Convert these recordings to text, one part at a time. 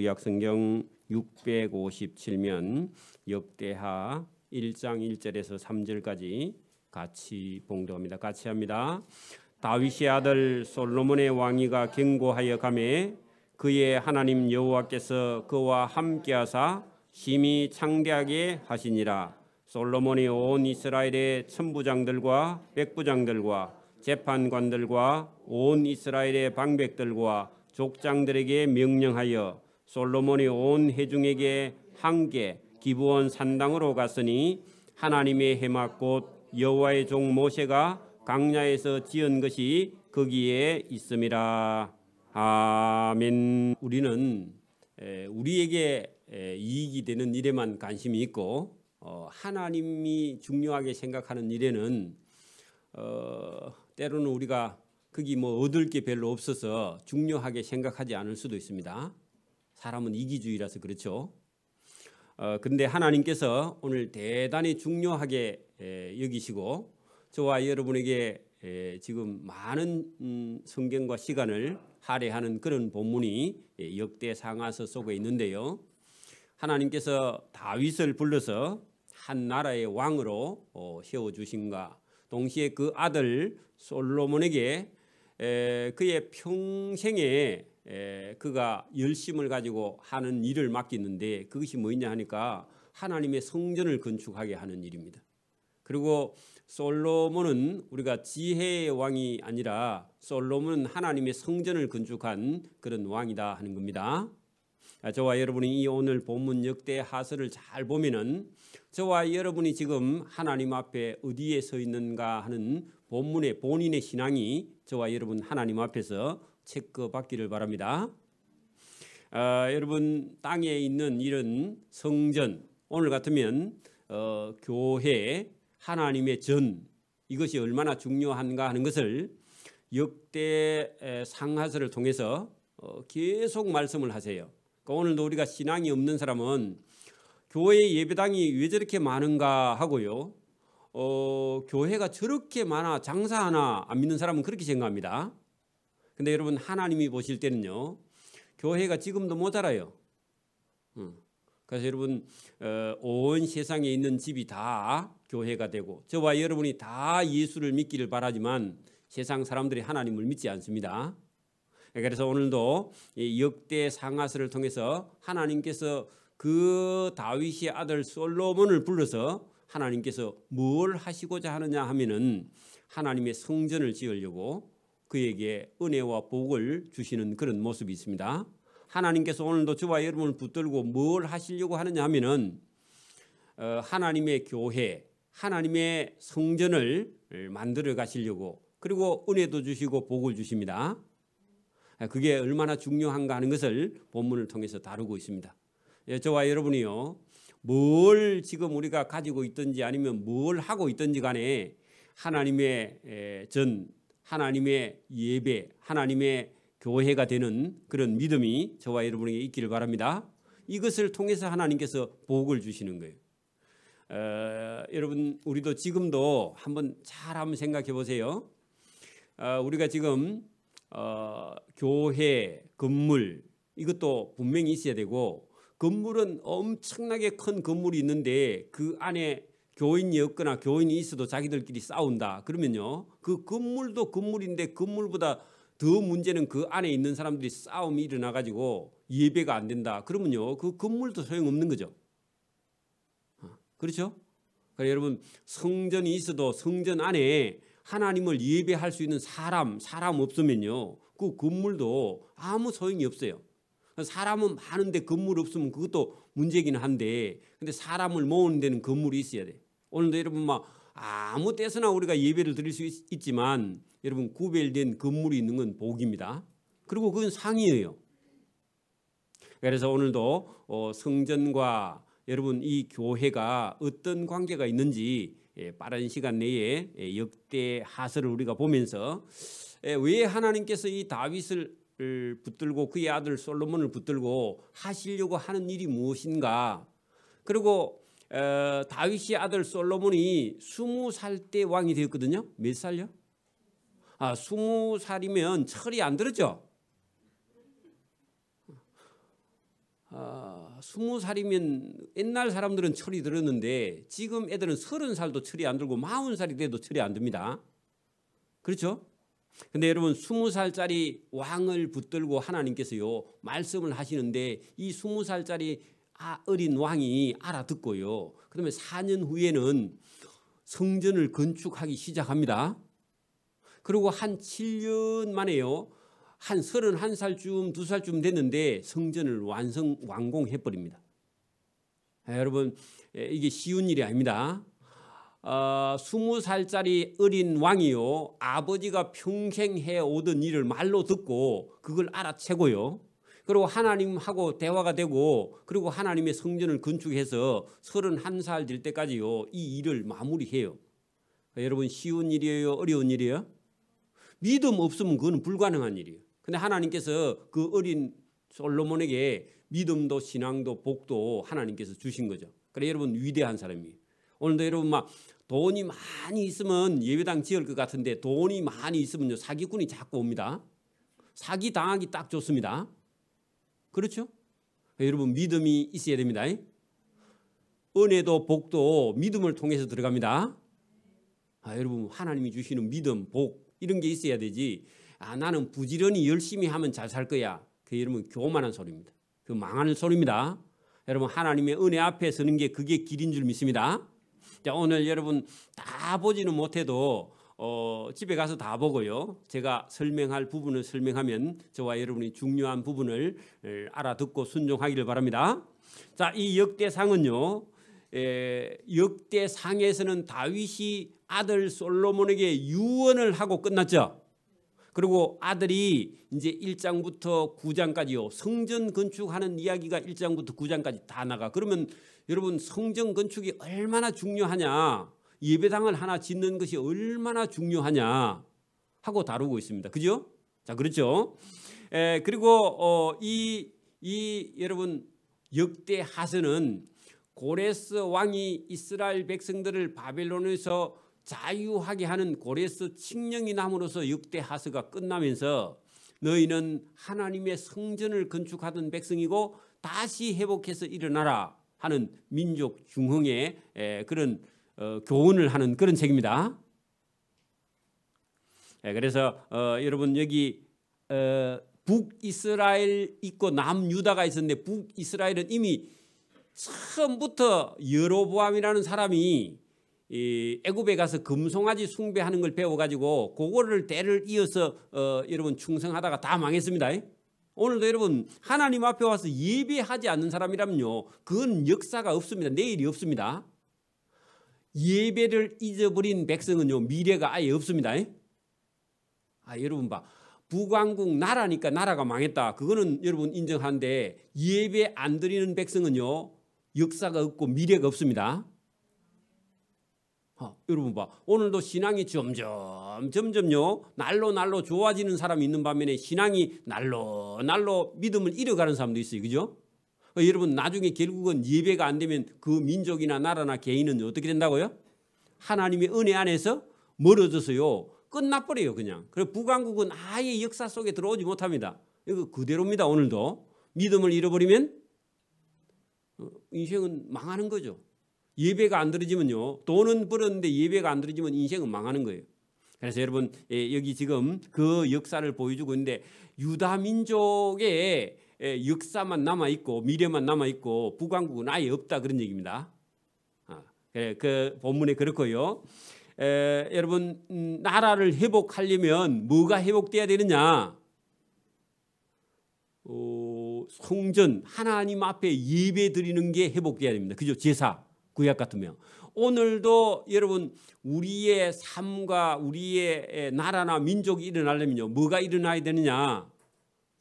구약성경 657면 역대하 1장 1절에서 3절까지 같이 봉독합니다. 같이 합니다. 다윗의 아들 솔로몬의 왕위가 견고하여 가매 그의 하나님 여호와께서 그와 함께하사 심히 창대하게 하시니라. 솔로몬이 온 이스라엘의 천부장들과 백부장들과 재판관들과 온 이스라엘의 방백들과 족장들에게 명령하여 솔로몬이 온 회중에게 함께 기브온 산당으로 갔으니 하나님의 해막 곧 여호와의 종 모세가 광야에서 지은 것이 거기에 있음이라. 아멘. 우리는 우리에게 이익이 되는 일에만 관심이 있고 하나님이 중요하게 생각하는 일에는 때로는 우리가 거기 뭐 얻을 게 별로 없어서 중요하게 생각하지 않을 수도 있습니다. 사람은 이기주의라서 그렇죠. 근데 하나님께서 오늘 대단히 중요하게 여기시고 저와 여러분에게 지금 많은 성경과 시간을 할애하는 그런 본문이 역대상하서 속에 있는데요. 하나님께서 다윗을 불러서 한 나라의 왕으로 세워주신가, 동시에 그 아들 솔로몬에게 그의 평생에 그가 열심을 가지고 하는 일을 맡겼는데 그것이 뭐냐 하니까 하나님의 성전을 건축하게 하는 일입니다. 그리고 솔로몬은 우리가 지혜의 왕이 아니라 솔로몬은 하나님의 성전을 건축한 그런 왕이다 하는 겁니다. 저와 여러분이 이 오늘 본문 역대하서를 잘 보면은 저와 여러분이 지금 하나님 앞에 어디에 서 있는가 하는 본문의 본인의 신앙이 저와 여러분 하나님 앞에서 체크받기를 바랍니다. 여러분 땅에 있는 이런 성전, 오늘 같으면 교회, 하나님의 전, 이것이 얼마나 중요한가 하는 것을 역대상하서를 통해서 계속 말씀을 하세요. 그러니까 오늘도 우리가 신앙이 없는 사람은 교회 예배당이 왜 저렇게 많은가 하고요. 교회가 저렇게 많아 장사하나 안 믿는 사람은 그렇게 생각합니다. 근데 여러분 하나님이 보실 때는요. 교회가 지금도 모자라요. 그래서 여러분 온 세상에 있는 집이 다 교회가 되고 저와 여러분이 다 예수를 믿기를 바라지만 세상 사람들이 하나님을 믿지 않습니다. 그래서 오늘도 역대상하서를 통해서 하나님께서 그 다윗의 아들 솔로몬을 불러서 하나님께서 뭘 하시고자 하느냐 하면은 하나님의 성전을 지으려고 그에게 은혜와 복을 주시는 그런 모습이 있습니다. 하나님께서 오늘도 저와 여러분을 붙들고 뭘 하시려고 하느냐 하면은 하나님의 교회, 하나님의 성전을 만들어 가시려고 그리고 은혜도 주시고 복을 주십니다. 그게 얼마나 중요한가 하는 것을 본문을 통해서 다루고 있습니다. 저와 여러분이요, 뭘 지금 우리가 가지고 있든지 아니면 뭘 하고 있든지 간에 하나님의 전, 하나님의 예배, 하나님의 교회가 되는 그런 믿음이 저와 여러분에게 있기를 바랍니다. 이것을 통해서 하나님께서 복을 주시는 거예요. 여러분 우리도 지금도 한번 생각해 보세요. 우리가 지금 교회, 건물 이것도 분명히 있어야 되고 건물은 엄청나게 큰 건물이 있는데 그 안에 교인이 없거나 교인이 있어도 자기들끼리 싸운다. 그러면요. 그 건물도 건물인데 건물보다 더 문제는 그 안에 있는 사람들이 싸움이 일어나 가지고 예배가 안 된다. 그러면요. 그 건물도 소용없는 거죠. 그렇죠? 그러니까 여러분 성전이 있어도 성전 안에 하나님을 예배할 수 있는 사람 없으면요. 그 건물도 아무 소용이 없어요. 사람은 많은데 건물 없으면 그것도 문제긴 한데 근데 사람을 모으는 데는 건물이 있어야 돼. 오늘도 여러분 막 아무 때서나 우리가 예배를 드릴 수 있지만 여러분 구별된 건물이 있는 건 복입니다. 그리고 그건 상이에요. 그래서 오늘도 성전과 여러분 이 교회가 어떤 관계가 있는지 빠른 시간 내에 역대하서를 우리가 보면서 왜 하나님께서 이 다윗을 붙들고 그의 아들 솔로몬을 붙들고 하시려고 하는 일이 무엇인가. 그리고 다윗의 아들 솔로몬이 20살 때 왕이 되었거든요. 몇 살요? 20살이면 철이 안 들었죠. 20살이면 옛날 사람들은 철이 들었는데 지금 애들은 30살도 철이 안 들고 40살이 돼도 철이 안 듭니다. 그렇죠? 근데 여러분 20살짜리 왕을 붙들고 하나님께서요 말씀을 하시는데 이 20살짜리 어린 왕이 알아듣고요. 그다음에 4년 후에는 성전을 건축하기 시작합니다. 그리고 한 7년 만에요. 한 31살쯤 2살쯤 됐는데 성전을 완공해 버립니다. 여러분 이게 쉬운 일이 아닙니다. 20살짜리 어린 왕이요 아버지가 평생 해오던 일을 말로 듣고 그걸 알아채고요. 그리고 하나님하고 대화가 되고 그리고 하나님의 성전을 건축해서 31살 될 때까지요 이 일을 마무리해요. 여러분 쉬운 일이에요? 어려운 일이에요? 믿음 없으면 그건 불가능한 일이에요. 근데 하나님께서 그 어린 솔로몬에게 믿음도 신앙도 복도 하나님께서 주신 거죠. 그래 여러분 위대한 사람이에요. 오늘도 여러분 막 돈이 많이 있으면 예배당 지을 것 같은데 돈이 많이 있으면요 사기꾼이 자꾸 옵니다. 사기 당하기 딱 좋습니다. 그렇죠? 여러분 믿음이 있어야 됩니다. 은혜도 복도 믿음을 통해서 들어갑니다. 여러분 하나님이 주시는 믿음, 복 이런 게 있어야 되지. 나는 부지런히 열심히 하면 잘 살 거야. 그 여러분 교만한 소리입니다. 그 망하는 소리입니다. 여러분 하나님의 은혜 앞에 서는 게 그게 길인 줄 믿습니다. 자, 오늘 여러분 다 보지는 못해도 집에 가서 다 보고요. 제가 설명할 부분을 설명하면 저와 여러분이 중요한 부분을 알아듣고 순종하기를 바랍니다. 자, 이 역대상은요. 역대상에서는 다윗이 아들 솔로몬에게 유언을 하고 끝났죠. 그리고 아들이 이제 1장부터 9장까지요. 성전 건축하는 이야기가 1장부터 9장까지 다 나가. 그러면 여러분 성전 건축이 얼마나 중요하냐, 예배당을 하나 짓는 것이 얼마나 중요하냐 하고 다루고 있습니다. 그죠? 자, 그렇죠. 그리고 이 여러분 역대하서는 고레스 왕이 이스라엘 백성들을 바벨론에서 자유하게 하는 고레스 칙령이 남으로써 역대하서가 끝나면서 너희는 하나님의 성전을 건축하던 백성이고 다시 회복해서 일어나라 하는 민족 중흥의 그런 교훈을 하는 그런 책입니다. 그래서 여러분 여기 북이스라엘 있고 남유다가 있었는데 북이스라엘은 이미 처음부터 여로보암이라는 사람이 애굽에 가서 금송아지 숭배하는 걸 배워가지고 그거를 대를 이어서 여러분 충성하다가 다 망했습니다. 오늘도 여러분 하나님 앞에 와서 예배하지 않는 사람이라면요 그건 역사가 없습니다. 내일이 없습니다. 예배를 잊어버린 백성은요 미래가 아예 없습니다. 여러분 봐, 북왕국 나라니까 나라가 망했다, 그거는 여러분 인정하는데 예배 안 드리는 백성은요 역사가 없고 미래가 없습니다. 여러분 봐, 오늘도 신앙이 점점요 날로 좋아지는 사람이 있는 반면에 신앙이 날로 믿음을 잃어가는 사람도 있어요. 그죠? 여러분 나중에 결국은 예배가 안 되면 그 민족이나 나라나 개인은 어떻게 된다고요? 하나님의 은혜 안에서 멀어져서요 끝나버려요 그냥. 그래서 북왕국은 아예 역사 속에 들어오지 못합니다. 이거 그대로입니다. 오늘도 믿음을 잃어버리면 인생은 망하는 거죠. 예배가 안 드려지면요 돈은 벌었는데 예배가 안 드려지면 인생은 망하는 거예요. 그래서 여러분 여기 지금 그 역사를 보여주고 있는데 유다 민족의 역사만 남아있고 미래만 남아있고 북왕국은 아예 없다 그런 얘기입니다. 그 본문에 그렇고요. 여러분 나라를 회복하려면 뭐가 회복돼야 되느냐? 성전 하나님 앞에 예배 드리는 게 회복돼야 됩니다. 그죠? 제사 구약 같으면 오늘도 여러분 우리의 삶과 우리의 나라나 민족이 일어나려면요 뭐가 일어나야 되느냐?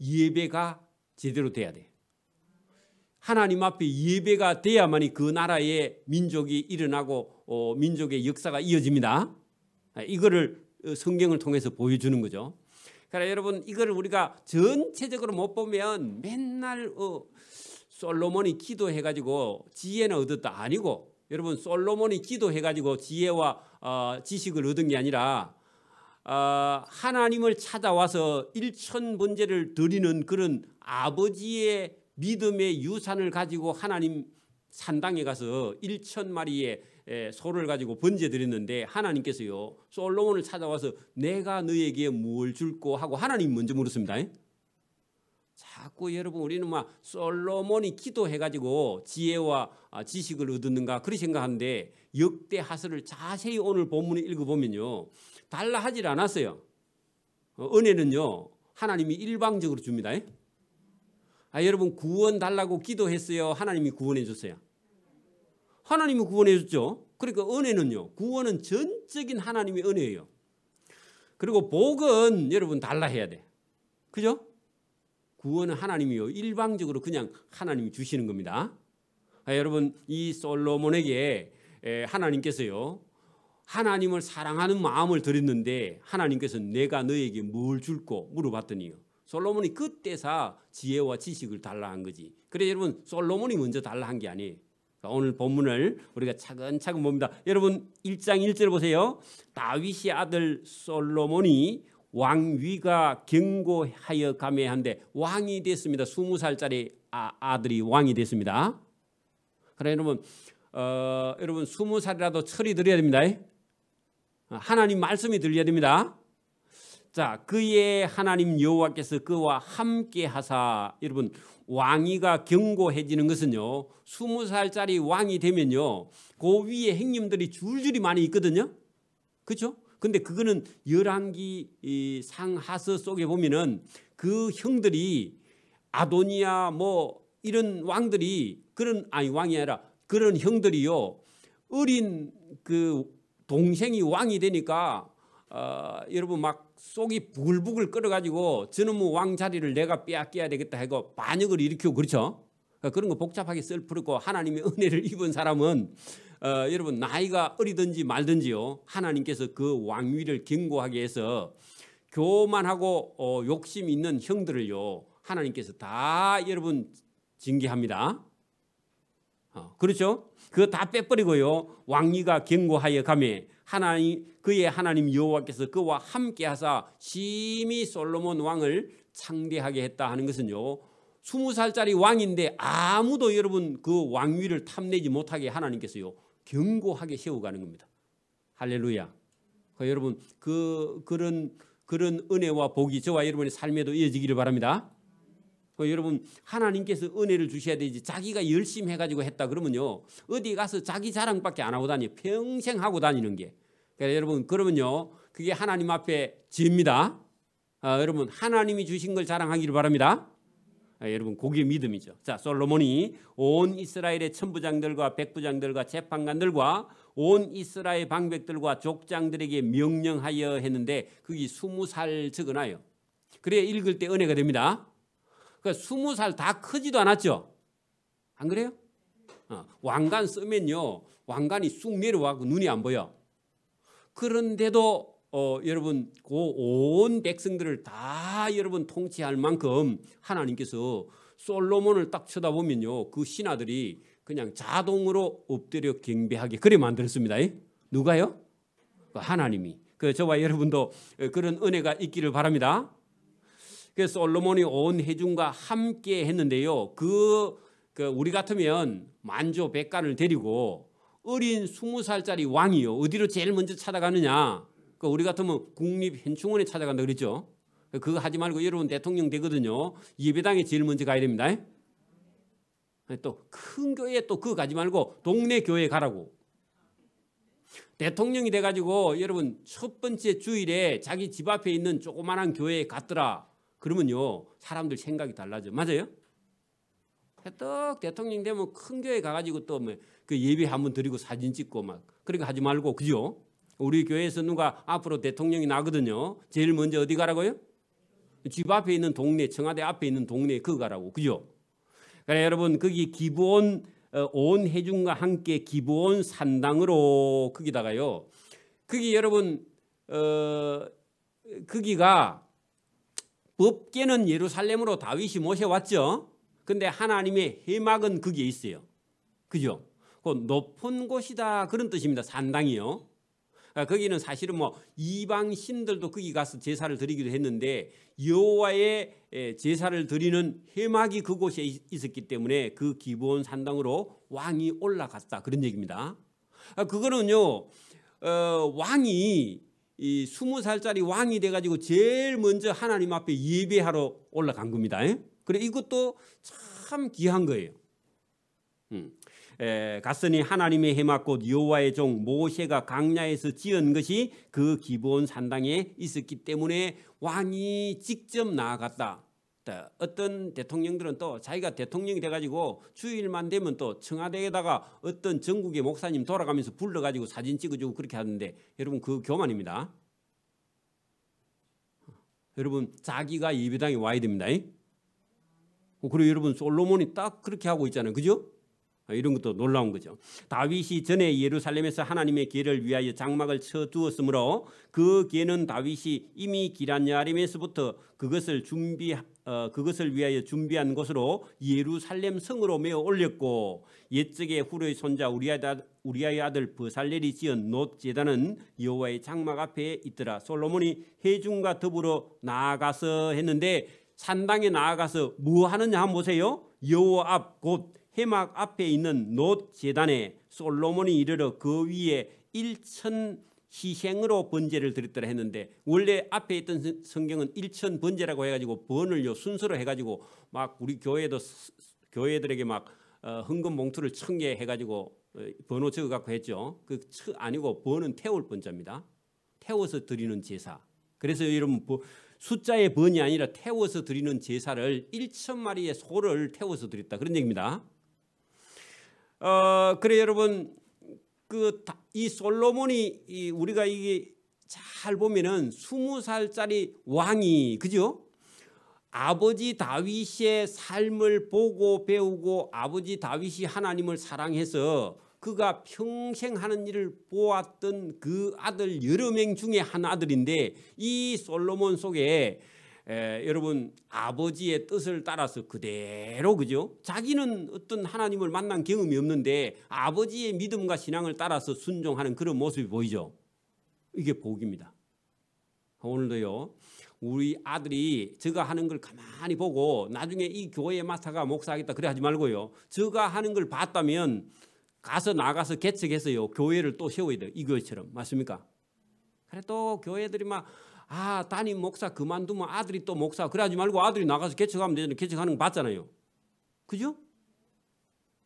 예배가 제대로 돼야 돼. 하나님 앞에 예배가 돼야만이 그 나라의 민족이 일어나고 민족의 역사가 이어집니다. 이거를 성경을 통해서 보여주는 거죠. 그러니까 여러분 이거를 우리가 전체적으로 못 보면 맨날 솔로몬이 기도해가지고 지혜는 얻었다 아니고, 여러분 솔로몬이 기도해가지고 지혜와 지식을 얻은 게 아니라 하나님을 찾아와서 일천번제를 드리는 그런 아버지의 믿음의 유산을 가지고 하나님 산당에 가서 1,000마리의 소를 가지고 번제 드렸는데 하나님께서요 솔로몬을 찾아와서 내가 너에게 뭘 줄꼬 하고 하나님 먼저 물었습니다. 자꾸 여러분 우리는 막 솔로몬이 기도해가지고 지혜와 지식을 얻었는가 그렇게 생각하는데 역대하서를 자세히 오늘 본문에 읽어보면요 달라 하질 않았어요. 은혜는요 하나님이 일방적으로 줍니다. 여러분 구원 달라고 기도했어요? 하나님이 구원해 줬어요? 하나님이 구원해 줬죠. 그러니까 은혜는요 구원은 전적인 하나님의 은혜예요. 그리고 복은 여러분 달라 해야 돼. 그죠? 구원은 하나님이요 일방적으로 그냥 하나님이 주시는 겁니다. 여러분 이 솔로몬에게 하나님께서요 하나님을 사랑하는 마음을 드렸는데 하나님께서 내가 너에게 뭘 줄꼬 물어봤더니요 솔로몬이 그때사 지혜와 지식을 달라 한 거지. 그래 여러분 솔로몬이 먼저 달라 한 게 아니에요. 오늘 본문을 우리가 차근차근 봅니다. 여러분 1장 1절 보세요. 다윗의 아들 솔로몬이 왕위가 경고하여 가매한데 왕이 됐습니다. 20살짜리 아들이 왕이 됐습니다. 그래 여러분 여러분 20살이라도 철이 들어야 됩니다. 하나님 말씀이 들려야 됩니다. 자, 그의 하나님 여호와께서 그와 함께 하사 여러분 왕위가 경고해지는 것은요 20살짜리 왕이 되면요 그 위에 형님들이 줄줄이 많이 있거든요. 그렇죠? 근데 그거는 열왕기 상하서 속에 보면은 그 형들이 아도니아 뭐 이런 왕들이 그런 왕이 아니라 그런 형들이요 어린 그 동생이 왕이 되니까 여러분 막 속이 부글부글 끓어가지고 저놈의 왕 자리를 내가 빼앗겨야 되겠다 하고 반역을 일으키고 그렇죠. 그런 거 복잡하게 썰풀고 하나님의 은혜를 입은 사람은 여러분 나이가 어리든지 말든지요 하나님께서 그 왕위를 경고하게 해서 교만하고 욕심 있는 형들을요 하나님께서 다 여러분 징계합니다. 그렇죠? 그거 다 빼버리고요 왕위가 경고하여 가매 하나님 그의 하나님 여호와께서 그와 함께 하사 심히 솔로몬 왕을 창대하게 했다 하는 것은요 20살짜리 왕인데 아무도 여러분 그 왕위를 탐내지 못하게 하나님께서요 경고하게 세워가는 겁니다. 할렐루야. 여러분 그런 은혜와 복이 저와 여러분의 삶에도 이어지기를 바랍니다. 여러분 하나님께서 은혜를 주셔야 되지 자기가 열심히 해가지고 했다 그러면요 어디 가서 자기 자랑밖에 안 하고 다니 평생 하고 다니는 게 여러분 그러면요 그게 하나님 앞에 죄입니다. 여러분 하나님이 주신 걸 자랑하기를 바랍니다. 여러분 그게 믿음이죠. 자 솔로몬이 온 이스라엘의 천부장들과 백부장들과 재판관들과 온 이스라엘 방백들과 족장들에게 명령하여 했는데 그게 20살 적어놔요. 그래야 읽을 때 은혜가 됩니다. 그러니까 20살 다 크지도 않았죠. 안 그래요? 왕관 쓰면요 왕관이 쑥 내려와고 눈이 안 보여. 그런데도 여러분 그 온 백성들을 다 여러분 통치할 만큼 하나님께서 솔로몬을 딱 쳐다보면요 그 신하들이 그냥 자동으로 엎드려 경배하게 그래 만들었습니다. 누가요? 하나님이. 저와 여러분도 그런 은혜가 있기를 바랍니다. 그래서 솔로몬이 온 회중과 함께 했는데요 우리 같으면 만조 백관을 데리고 어린 20살짜리 왕이요 어디로 제일 먼저 찾아가느냐 우리 같으면 국립현충원에 찾아간다 그랬죠. 그거 하지 말고 여러분 대통령 되거든요 예배당에 제일 먼저 가야 됩니다. 또 큰 교회에 또 그거 가지 말고 동네 교회에 가라고. 대통령이 돼가지고 여러분 첫 번째 주일에 자기 집 앞에 있는 조그만한 교회에 갔더라 그러면요 사람들 생각이 달라져. 맞아요? 또 대통령 되면 큰 교회 가가지고 또 뭐 그 예배 한번 드리고 사진 찍고 막 그러니까 하지 말고 그죠? 우리 교회에서 누가 앞으로 대통령이 나거든요. 제일 먼저 어디 가라고요? 집 앞에 있는 동네 청와대 앞에 있는 동네에 그거 가라고 그죠? 그래 여러분 거기 기브온 온 회중과 함께 기브온 산당으로 거기다가요. 거기 여러분 거기가 법궤는 예루살렘으로 다윗이 모셔왔죠. 근데 하나님의 회막은 거기에 있어요. 그죠? 그 높은 곳이다 그런 뜻입니다. 산당이요. 거기는 사실은 뭐 이방 신들도 거기 가서 제사를 드리기도 했는데 여호와의 제사를 드리는 회막이 그곳에 있었기 때문에 그 기브온 산당으로 왕이 올라갔다 그런 얘기입니다. 그거는요 왕이 이 20살짜리 왕이 돼가지고 제일 먼저 하나님 앞에 예배하러 올라간 겁니다. 그래 이것도 참 귀한 거예요. 갔으니 하나님의 해막 곧 여호와의 종 모세가 광야에서 지은 것이 그 기브온 산당에 있었기 때문에 왕이 직접 나아갔다. 어떤 대통령들은 또 자기가 대통령이 돼가지고 주일만 되면 또 청와대에다가 어떤 전국의 목사님 돌아가면서 불러가지고 사진 찍어주고 그렇게 하는데 여러분 그 교만입니다. 여러분 자기가 예배당에 와야 됩니다. 그리고 여러분 솔로몬이 딱 그렇게 하고 있잖아요. 그죠? 이런 것도 놀라운 거죠. 다윗이 전에 예루살렘에서 하나님의 궤를 위하여 장막을 쳐두었으므로 그 궤는 다윗이 이미 기럇야림에서부터 그것을 위하여 준비한 곳으로 예루살렘 성으로 메어 올렸고 옛적에 후르의 손자 우리아의 아들 브살렐이 지은 놋 제단은 여호와의 장막 앞에 있더라. 솔로몬이 회중과 더불어 나아가서 했는데 산당에 나아가서 뭐 하느냐 한번 보세요. 여호와 앞 곧 회막 앞에 있는 놋 제단에 솔로몬이 이르러 그 위에 1천 희생으로 번제를 드렸더라 했는데 원래 앞에 있던 성경은 1천 번제라고 해가지고 번을 순서로 해가지고 막 우리 교회들에게 막 헌금 봉투를 1000개 해가지고 번호 적어갖고 했죠. 그 아니고 번은 태울 번자입니다. 태워서 드리는 제사. 그래서 여러분 숫자의 번이 아니라 태워서 드리는 제사를 1,000마리의 소를 태워서 드렸다 그런 얘기입니다. 그래 여러분 이 솔로몬이 우리가 이게 잘 보면은 20살짜리 왕이 그죠? 아버지 다윗의 삶을 보고 배우고 아버지 다윗이 하나님을 사랑해서 그가 평생 하는 일을 보았던 그 아들 여러 명 중에 한 아들인데 이 솔로몬 속에 여러분 아버지의 뜻을 따라서 그대로 그죠? 자기는 어떤 하나님을 만난 경험이 없는데 아버지의 믿음과 신앙을 따라서 순종하는 그런 모습이 보이죠. 이게 복입니다. 오늘도요 우리 아들이 저가 하는 걸 가만히 보고 나중에 이 교회 맡아가 목사하겠다 그래 하지 말고요. 저가 하는 걸 봤다면 가서 나가서 개척해서요 교회를 또 세워야 돼요. 이 교회처럼. 맞습니까? 그래 또 교회들이 막 담임 목사 그만두면 아들이 또 목사 그래 하지 말고 아들이 나가서 개척하면 되잖아요. 개척하는 거 봤잖아요. 그죠?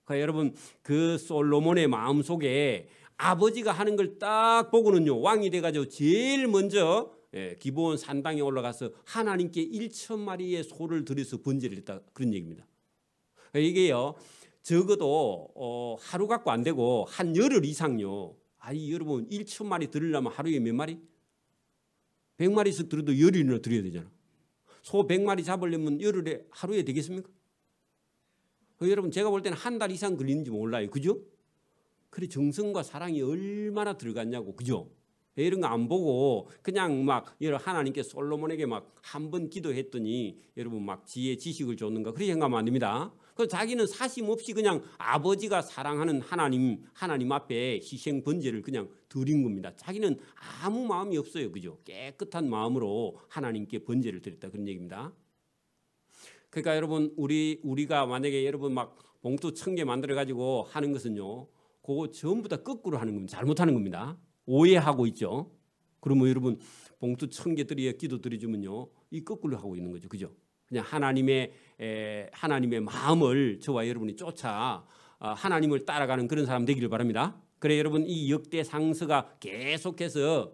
그러니까 여러분 그 솔로몬의 마음속에 아버지가 하는 걸 딱 보고는요 왕이 돼가지고 제일 먼저 기브온 산당에 올라가서 하나님께 1,000마리의 소를 들여서 번제를 했다 그런 얘기입니다. 이게요 적어도 하루 갖고 안 되고 한 열흘 이상요. 여러분 1,000마리 들으려면 하루에 몇 마리? 100마리씩 들어도 열흘이나 드려야 되잖아. 소 100마리 잡으려면 열흘에 하루에 되겠습니까? 여러분 제가 볼 때는 한 달 이상 걸리는지 몰라요. 그죠? 그래 정성과 사랑이 얼마나 들어갔냐고. 그죠? 이런 거 안 보고 그냥 막 하나님께 솔로몬에게 막 한 번 기도했더니 여러분 막 지혜 지식을 줬는가 그렇게 생각하면 안 됩니다. 그래서 자기는 사심 없이 그냥 아버지가 사랑하는 하나님 앞에 희생 번제를 그냥 드린 겁니다. 자기는 아무 마음이 없어요. 그죠? 깨끗한 마음으로 하나님께 번제를 드렸다 그런 얘기입니다. 그러니까 여러분 우리가 만약에 여러분 막 봉투 1000개 만들어 가지고 하는 것은요. 그거 전부 다 거꾸로 하는 겁니다. 잘못하는 겁니다. 오해하고 있죠. 그러면 여러분 봉투 1000개 드려 기도 드려주면요. 이 거꾸로 하고 있는 거죠. 그죠? 그냥 하나님의 마음을 저와 여러분이 쫓아 하나님을 따라가는 그런 사람 되기를 바랍니다. 그래 여러분 이 역대 상서가 계속해서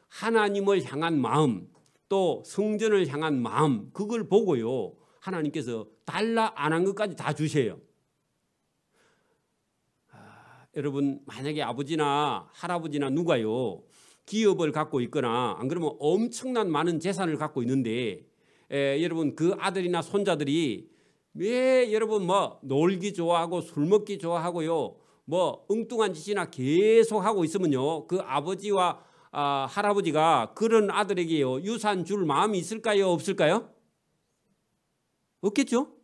하나님을 향한 마음 또 성전을 향한 마음 그걸 보고요. 하나님께서 달라 안 한 것까지 다 주세요. 여러분 만약에 아버지나 할아버지나 누가요. 기업을 갖고 있거나 안 그러면 엄청난 많은 재산을 갖고 있는데 여러분 그 아들이나 손자들이 왜 여러분 뭐 놀기 좋아하고 술 먹기 좋아하고요. 뭐 엉뚱한 짓이나 계속 하고 있으면요. 그 아버지와 할아버지가 그런 아들에게요. 유산 줄 마음이 있을까요? 없을까요? 없겠죠?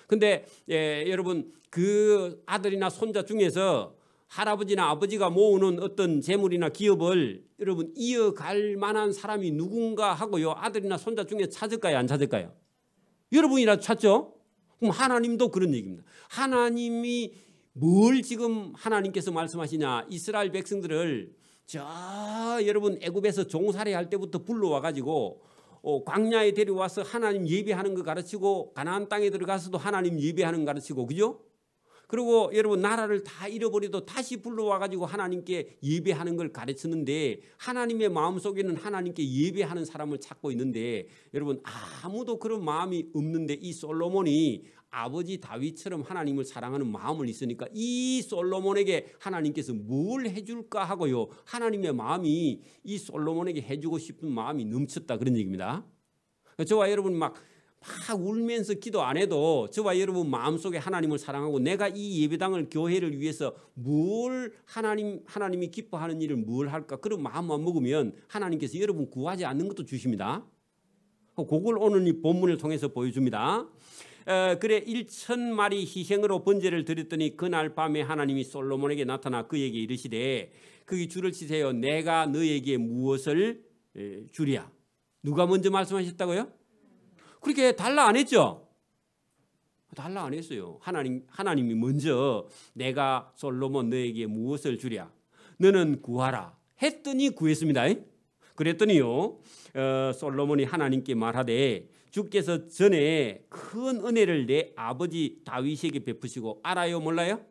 근데 여러분 그 아들이나 손자 중에서 할아버지나 아버지가 모으는 어떤 재물이나 기업을 여러분 이어갈 만한 사람이 누군가 하고요. 아들이나 손자 중에 찾을까요? 안 찾을까요? 여러분이라도 찾죠? 그럼 하나님도 그런 얘기입니다. 하나님이 뭘 지금 하나님께서 말씀하시냐. 이스라엘 백성들을 여러분 애굽에서 종살이 할 때부터 불러와 가지고 광야에 데려와서 하나님 예배하는 거 가르치고 가나안 땅에 들어가서도 하나님 예배하는 거 가르치고 그죠? 그리고 여러분 나라를 다 잃어버려도 다시 불러와 가지고 하나님께 예배하는 걸 가르치는데 하나님의 마음속에는 하나님께 예배하는 사람을 찾고 있는데 여러분 아무도 그런 마음이 없는데 이 솔로몬이 아버지 다윗처럼 하나님을 사랑하는 마음을 있으니까 이 솔로몬에게 하나님께서 뭘 해줄까 하고요. 하나님의 마음이 이 솔로몬에게 해주고 싶은 마음이 넘쳤다 그런 얘기입니다. 저와 여러분 막 울면서 기도 안 해도 저와 여러분 마음속에 하나님을 사랑하고 내가 이 예배당을 교회를 위해서 뭘 하나님이 기뻐하는 일을 뭘 할까 그런 마음만 먹으면 하나님께서 여러분 구하지 않는 것도 주십니다. 그걸 오늘 이 본문을 통해서 보여줍니다. 그래 1,000마리 희생으로 번제를 드렸더니 그날 밤에 하나님이 솔로몬에게 나타나 그에게 이르시되 거기 줄을 치세요. 내가 너에게 무엇을 주랴. 누가 먼저 말씀하셨다고요? 그렇게 달라 안 했죠? 달라 안 했어요. 하나님이 먼저 내가 솔로몬 너에게 무엇을 주랴. 너는 구하라 했더니 구했습니다. 그랬더니요 솔로몬이 하나님께 말하되 주께서 전에 큰 은혜를 내 아버지 다윗에게 베푸시고 알아요 몰라요?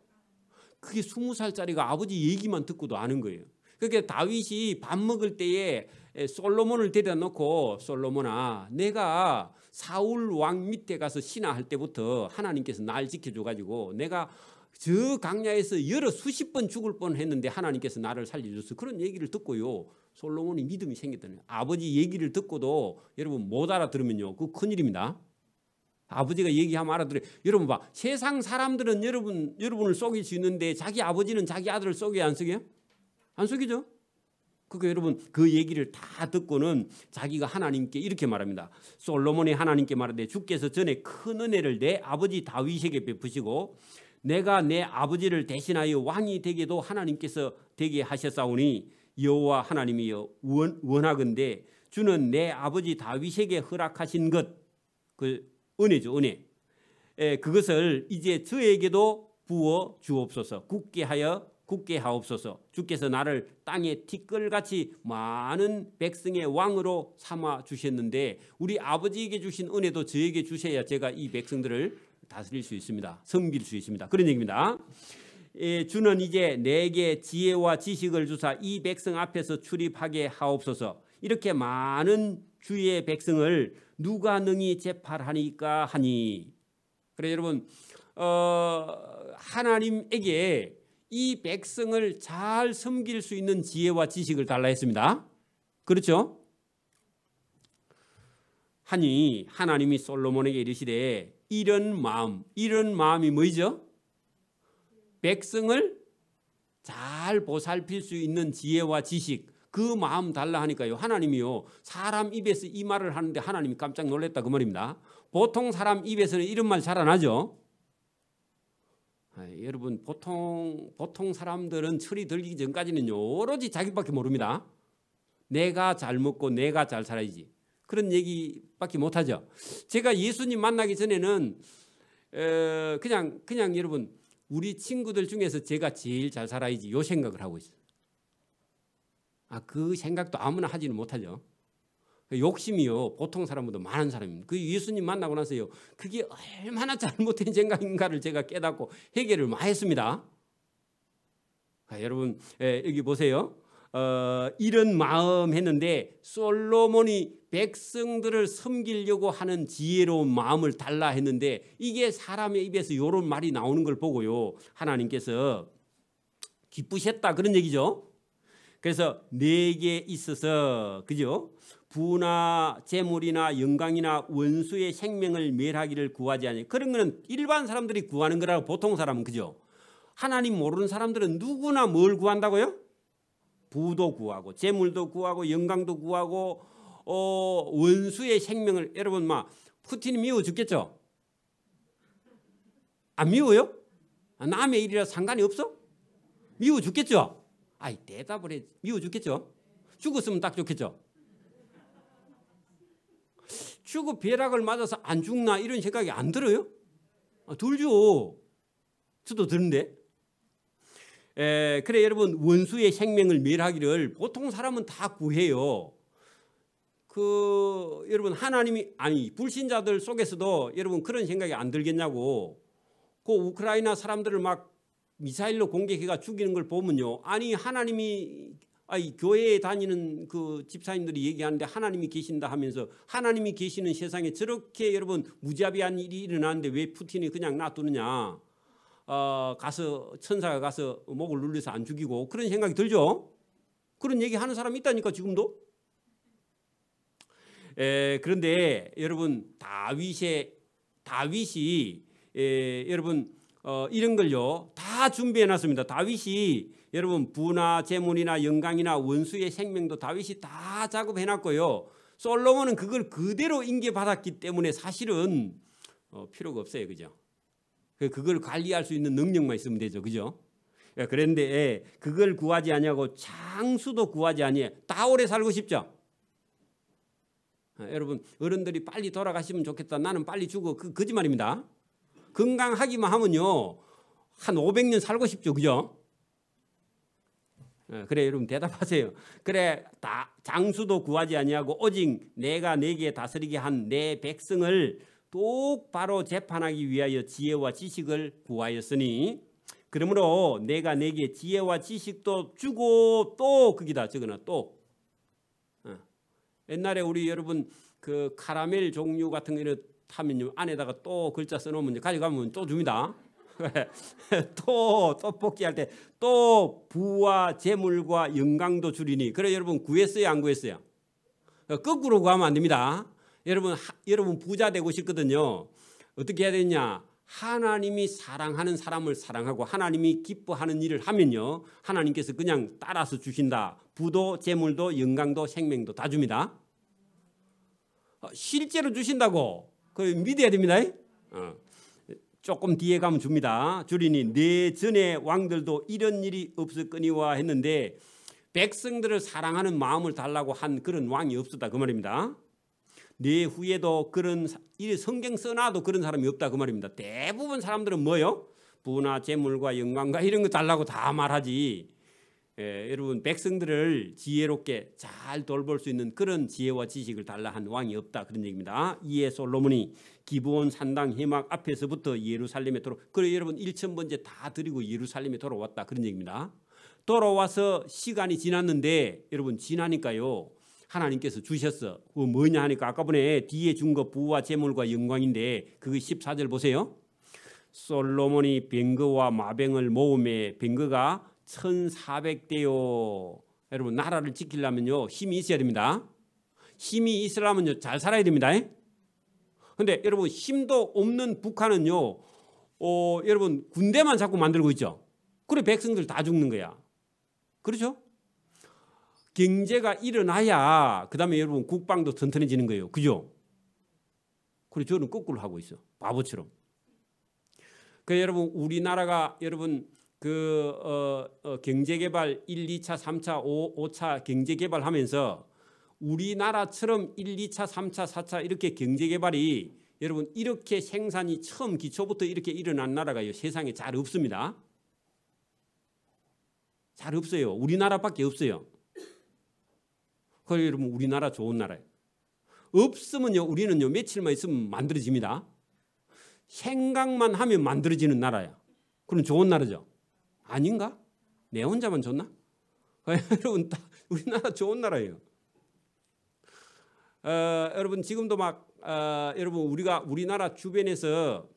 그게 20살짜리가 아버지 얘기만 듣고도 아는 거예요. 그러니까 다윗이 밥 먹을 때에 솔로몬을 데려다 놓고 솔로몬아 내가 사울 왕 밑에 가서 신하할 때부터 하나님께서 날 지켜줘가지고 내가 저 강야에서 여러 수십 번 죽을 뻔했는데 하나님께서 나를 살려줬어. 그런 얘기를 듣고요 솔로몬이 믿음이 생겼다는 거예요. 아버지 얘기를 듣고도 여러분 못 알아들으면요 그거 큰일입니다. 아버지가 얘기하면 알아들어요. 여러분 봐 세상 사람들은 여러분을 속일 수 있는데 자기 아버지는 자기 아들을 속여요 안 속여요? 안 속이죠? 그러니까 여러분 그 얘기를 다 듣고는 자기가 하나님께 이렇게 말합니다. 솔로몬이 하나님께 말하되 주께서 전에 큰 은혜를 내 아버지 다윗에게 베푸시고 내가 내 아버지를 대신하여 왕이 되게도 하나님께서 되게 하셨사오니 여호와 하나님이여 원하건대 주는 내 아버지 다윗에게 허락하신 것 그 은혜죠 은혜 그것을 이제 저에게도 부어 주옵소서 굳게 하옵소서. 주께서 나를 땅에 티끌같이 많은 백성의 왕으로 삼아 주셨는데 우리 아버지에게 주신 은혜도 저에게 주셔야 제가 이 백성들을 다스릴 수 있습니다. 섬길 수 있습니다. 그런 얘기입니다. 주는 이제 내게 지혜와 지식을 주사 이 백성 앞에서 출입하게 하옵소서. 이렇게 많은 주의 백성을 누가 능히 재판하니까 하니. 그래 여러분 하나님에게 이 백성을 잘 섬길 수 있는 지혜와 지식을 달라 했습니다. 그렇죠? 하니 하나님이 솔로몬에게 이르시되 이런 마음이 뭐죠? 백성을 잘 보살필 수 있는 지혜와 지식 그 마음 달라 하니까요. 하나님이요 사람 입에서 이 말을 하는데 하나님이 깜짝 놀랐다 그 말입니다. 보통 사람 입에서는 이런 말 잘 안 하죠. 여러분 보통 사람들은 철이 들기 전까지는요 오로지 자기밖에 모릅니다. 내가 잘 먹고 내가 잘 살아야지 그런 얘기밖에 못하죠. 제가 예수님 만나기 전에는 그냥 여러분 우리 친구들 중에서 제가 제일 잘 살아야지 요 생각을 하고 있어요. 그 생각도 아무나 하지는 못하죠. 욕심이요 보통 사람보다 많은 사람입니다. 그 예수님 만나고 나서요 그게 얼마나 잘못된 생각인가를 제가 깨닫고 해결을 많이 했습니다. 여러분 여기 보세요. 이런 마음 했는데 솔로몬이 백성들을 섬기려고 하는 지혜로운 마음을 달라 했는데 이게 사람의 입에서 이런 말이 나오는 걸 보고요 하나님께서 기쁘셨다 그런 얘기죠. 그래서 내게 있어서 그죠? 부나 재물이나 영광이나 원수의 생명을 멸하기를 구하지 않니. 그런 거는 일반 사람들이 구하는 거라고 보통 사람은 그죠? 하나님 모르는 사람들은 누구나 뭘 구한다고요? 부도 구하고 재물도 구하고 영광도 구하고 원수의 생명을 여러분 막 푸틴이 미워 죽겠죠? 안 미워요? 남의 일이라 상관이 없어? 미워 죽겠죠? 아이 대답을 해. 미워 죽겠죠? 죽었으면 딱 좋겠죠? 죽어 벼락을 맞아서 안 죽나 이런 생각이 안 들어요? 들죠. 저도 드는데. 그래 여러분 원수의 생명을 멸하기를 보통 사람은 다 구해요. 여러분 하나님이 아니 불신자들 속에서도 여러분 그런 생각이 안 들겠냐고. 그 우크라이나 사람들을 막 미사일로 공격해가 죽이는 걸 보면요. 아니 하나님이 교회에 다니는 그 집사님들이 얘기하는데 하나님이 계신다 하면서 하나님이 계시는 세상에 저렇게 여러분 무자비한 일이 일어나는데 왜 푸틴이 그냥 놔두느냐. 가서 천사가 가서 목을 눌러서 안 죽이고 그런 생각이 들죠. 그런 얘기 하는 사람이 있다니까 지금도. 그런데 여러분 다윗이 여러분 이런 걸요 다 준비해 놨습니다. 다윗이 여러분 부나 재물이나 영광이나 원수의 생명도 다윗이 다 작업해 놨고요. 솔로몬은 그걸 그대로 인계받았기 때문에 사실은 필요가 없어요. 그죠? 그걸 관리할 수 있는 능력만 있으면 되죠. 그죠? 그런데 그걸 구하지 아니하고 장수도 구하지 아니해. 다 오래 살고 싶죠? 여러분 어른들이 빨리 돌아가시면 좋겠다. 나는 빨리 죽어. 그 거짓말입니다. 건강하기만 하면요 한 500년 살고 싶죠. 그죠? 그래 여러분 대답하세요. 그래 장수도 구하지 아니하고 오직 내가 네게 다스리게 한 내 백성을 똑바로 재판하기 위하여 지혜와 지식을 구하였으니 그러므로 내가 네게 지혜와 지식도 주고 또 거기다 적어놔 또. 옛날에 우리 여러분 그 카라멜 종류 같은 거 타면 안에다가 또 글자 써놓으면 가져가면 또 줍니다. 또 떡볶이 할 때 또 부와 재물과 영광도 주리니. 그래 여러분 구했어요 안 구했어요? 거꾸로 구하면 안 됩니다. 여러분 부자 되고 싶거든요. 어떻게 해야 되냐? 하나님이 사랑하는 사람을 사랑하고 하나님이 기뻐하는 일을 하면요 하나님께서 그냥 따라서 주신다. 부도 재물도 영광도 생명도 다 줍니다. 실제로 주신다고 그 믿어야 됩니다. 조금 뒤에 가면 줍니다. 주리니 내 전에 왕들도 이런 일이 없었거니와 했는데 백성들을 사랑하는 마음을 달라고 한 그런 왕이 없었다 그 말입니다. 내 후에도 그런 성경 써놔도 그런 사람이 없다 그 말입니다. 대부분 사람들은 뭐요? 부나 재물과 영광과 이런 거 달라고 다 말하지. 여러분 백성들을 지혜롭게 잘 돌볼 수 있는 그런 지혜와 지식을 달라 한 왕이 없다 그런 얘기입니다. 이에 솔로몬이 기브온 산당 회막 앞에서부터 예루살렘에 그래 여러분 1000번째 다 드리고 예루살렘에 돌아왔다 그런 얘기입니다. 돌아와서 시간이 지났는데 여러분 지나니까요 하나님께서 주셨어. 그거 뭐냐 하니까 아까 전에 뒤에 준 거 부와 재물과 영광인데 그거 14절 보세요. 솔로몬이 병거와 마병을 모음에 병거가 1400대요. 여러분 나라를 지키려면요 힘이 있어야 됩니다. 힘이 있으려면요 잘 살아야 됩니다. 근데 여러분 힘도 없는 북한은요 여러분 군대만 자꾸 만들고 있죠. 그래 백성들 다 죽는 거야. 그렇죠? 경제가 일어나야 그 다음에 여러분 국방도 튼튼해지는 거예요. 그죠? 그래서 저는 거꾸로 하고 있어. 바보처럼. 그래서 여러분 우리나라가 여러분 경제개발 1, 2차, 3차, 5차 경제개발하면서 우리나라처럼 1, 2차, 3차, 4차 이렇게 경제개발이 여러분 이렇게 생산이 처음 기초부터 이렇게 일어난 나라가 세상에 잘 없습니다. 잘 없어요. 우리나라밖에 없어요. 그래서 여러분 우리나라 좋은 나라예요. 없으면요 우리는요 며칠만 있으면 만들어집니다. 생각만 하면 만들어지는 나라야. 그럼 좋은 나라죠. 아닌가? 내 혼자만 좋나? 여러분 우리나라 좋은 나라예요. 여러분 지금도 막 여러분 우리나라 주변에서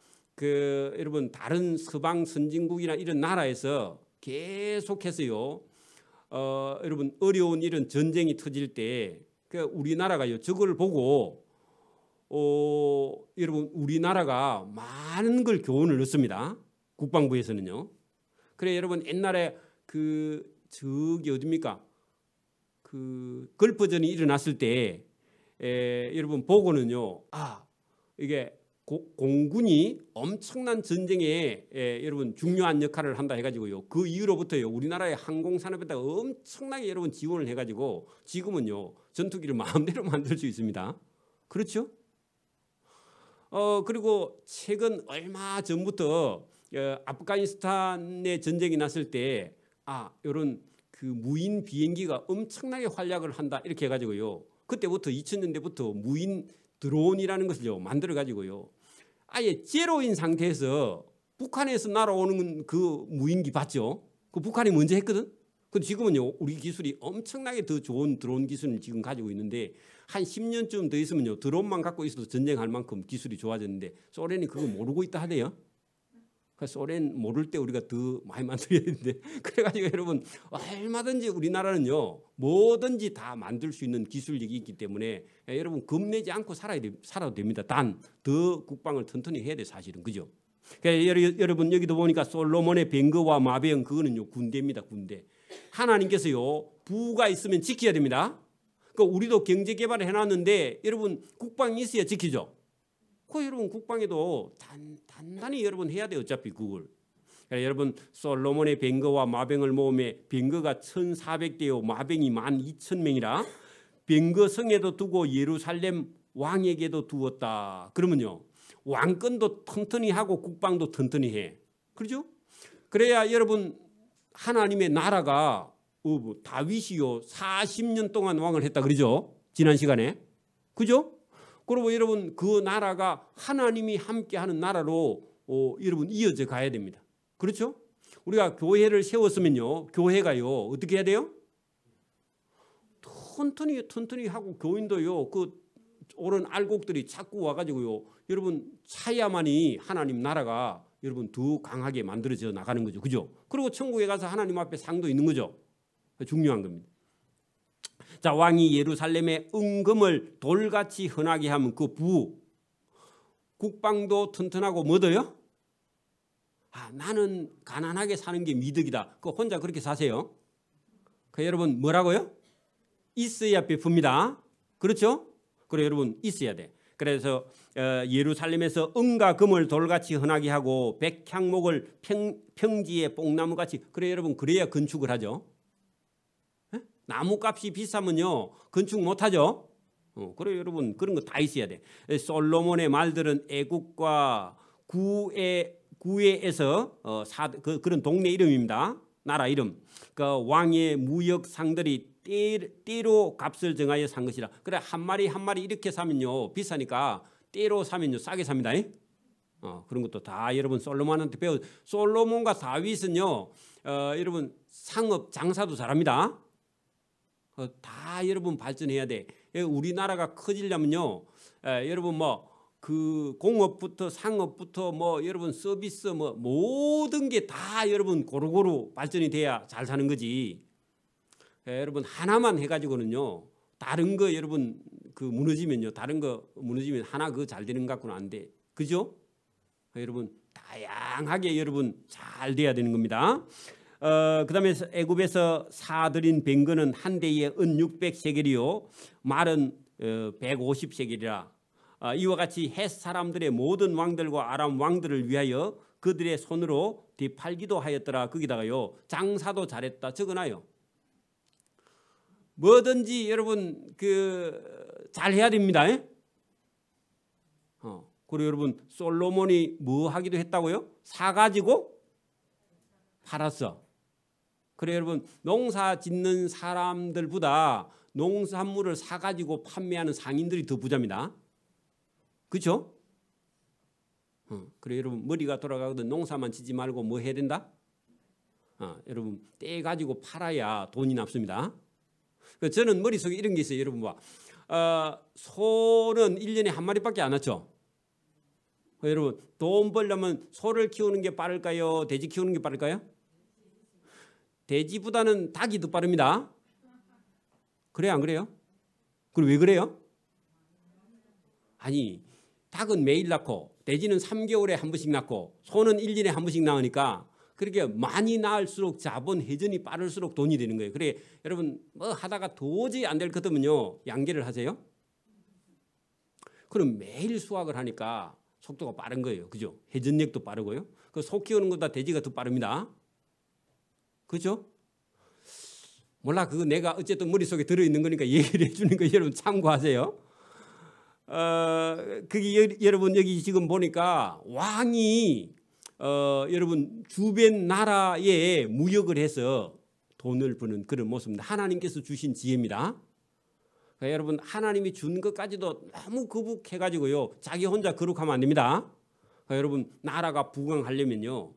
여러분 다른 서방 선진국이나 이런 나라에서 계속해서요 여러분 어려운 이런 전쟁이 터질 때 우리나라가요 저걸 보고 여러분 우리나라가 많은 걸 교훈을 얻습니다. 국방부에서는요. 그래 여러분 옛날에 저기 어딥니까? 걸프전이 일어났을 때 여러분 보고는요 이게 공군이 엄청난 전쟁에 여러분 중요한 역할을 한다 해가지고요. 그 이후로부터요 우리나라의 항공산업에다가 엄청나게 여러분 지원을 해가지고 지금은요 전투기를 마음대로 만들 수 있습니다. 그렇죠? 그리고 최근 얼마 전부터 아프가니스탄의 전쟁이 났을 때 이런 그 무인 비행기가 엄청나게 활약을 한다 이렇게 해가지고요. 그때부터 2000년대부터 무인 드론이라는 것을 만들어 가지고요. 아예 제로인 상태에서 북한에서 날아오는 그 무인기 봤죠? 그 북한이 먼저 했거든. 근데 지금은요 우리 기술이 엄청나게 더 좋은 드론 기술을 지금 가지고 있는데 한 10년쯤 더 있으면요 드론만 갖고 있어도 전쟁할 만큼 기술이 좋아졌는데 소련이 그거 모르고 있다 하대요. 소련 모를 때 우리가 더 많이 만들어야 되는데 그래가지고 여러분 얼마든지 우리나라는요 뭐든지 다 만들 수 있는 기술력이 있기 때문에 여러분 겁내지 않고 살아도 됩니다. 단 더 국방을 튼튼히 해야 돼 사실은. 그죠? 그러니까 여러분 여기도 보니까 솔로몬의 뱅거와 마병 그거는요 군대입니다. 군대. 하나님께서요 부가 있으면 지켜야 됩니다. 그러니까 우리도 경제 개발을 해놨는데 여러분 국방이 있어야 지키죠. 그 여러분 국방에도 단단히 여러분 해야 돼요. 어차피 그걸. 그러니까 여러분 솔로몬의 뱅거와 마병을 모음에 뱅거가 1400대요 마병이 12,000명이라 뱅거 성에도 두고 예루살렘 왕에게도 두었다. 그러면요 왕권도 튼튼히 하고 국방도 튼튼히 해. 그렇죠? 그래야 여러분 하나님의 나라가 다윗이요 40년 동안 왕을 했다 그러죠? 지난 시간에. 그죠? 그리고 여러분 그 나라가 하나님이 함께하는 나라로 여러분 이어져 가야 됩니다. 그렇죠? 우리가 교회를 세웠으면요 교회가요 어떻게 해야 돼요? 튼튼히 하고 교인도요 그 옳은 알곡들이 자꾸 와가지고요 여러분 차야만이 하나님 나라가 여러분 더 강하게 만들어져 나가는 거죠. 그죠? 그리고 천국에 가서 하나님 앞에 상도 있는 거죠. 중요한 겁니다. 자, 왕이 예루살렘의 은금을 돌같이 흔하게 하면 그 부 국방도 튼튼하고 뭐더요? 나는 가난하게 사는 게 미덕이다. 그 혼자 그렇게 사세요. 그 여러분 뭐라고요? 있어야 베풉니다. 그렇죠? 그래 여러분 있어야 돼. 그래서 예루살렘에서 은과 금을 돌같이 흔하게 하고 백향목을 평지에 뽕나무같이. 그래 여러분 그래야 건축을 하죠. 나무값이 비싸면요 건축 못하죠. 그래 여러분 그런 거 다 있어야 돼. 솔로몬의 말들은 애국과 구에에서 그런 동네 이름입니다. 나라 이름. 그 왕의 무역 상들이 띠로 값을 정하여 산 것이라. 그래 한 마리 이렇게 사면요 비싸니까 띠로 사면요 싸게 삽니다. 그런 것도 다 여러분 솔로몬한테 배워. 솔로몬과 다윗은요 여러분 상업 장사도 잘합니다. 다 여러분 발전해야 돼. 우리나라가 커지려면요 여러분 뭐 그 공업부터 상업부터 뭐 여러분 서비스 뭐 모든 게 다 여러분 고루고루 발전이 돼야 잘 사는 거지. 여러분 하나만 해가지고는요 다른 거 여러분 그 무너지면요 다른 거 무너지면 하나 그 잘 되는 것 같고는 안 돼. 그죠? 여러분 다양하게 여러분 잘 돼야 되는 겁니다. 그다음에 애굽에서 사들인 뱅거는 한 대에 은 600세겔이요 말은 150세겔이라. 이와 같이 헷 사람들의 모든 왕들과 아람 왕들을 위하여 그들의 손으로 되팔기도 하였더라. 거기다가요 장사도 잘했다 적어놔요. 뭐든지 여러분 잘 해야 됩니다. 그리고 여러분 솔로몬이 뭐 하기도 했다고요? 사가지고 팔았어. 그래 여러분 농사 짓는 사람들보다 농산물을 사가지고 판매하는 상인들이 더 부자입니다. 그렇죠? 그래 여러분 머리가 돌아가거든 농사만 짓지 말고 뭐 해야 된다? 여러분 떼가지고 팔아야 돈이 남습니다. 저는 머릿속에 이런 게 있어요. 여러분 봐. 소는 1년에 한 마리밖에 안 낳죠. 여러분 돈 벌려면 소를 키우는 게 빠를까요? 돼지 키우는 게 빠를까요? 돼지보다는 닭이 더 빠릅니다. 그래요 안 그래요? 그럼 왜 그래요? 아니 닭은 매일 낳고 돼지는 3개월에 한 번씩 낳고 소는 1년에 한 번씩 낳으니까 그렇게 많이 낳을수록 자본 회전이 빠를수록 돈이 되는 거예요. 그래 여러분 뭐 하다가 도저히 안 될 것 같으면요 양계를 하세요. 그럼 매일 수확을 하니까 속도가 빠른 거예요. 그죠? 회전력도 빠르고요. 그 소 키우는 것보다 돼지가 더 빠릅니다. 그죠? 몰라. 그거 내가 어쨌든 머릿속에 들어있는 거니까 얘기를 해주는 거 여러분 참고하세요. 그게 여러분 여기 지금 보니까 왕이 여러분 주변 나라에 무역을 해서 돈을 버는 그런 모습입니다. 하나님께서 주신 지혜입니다. 그러니까 여러분 하나님이 준 것까지도 너무 거북해가지고요. 자기 혼자 거룩하면 안 됩니다. 그러니까 여러분 나라가 부강하려면요.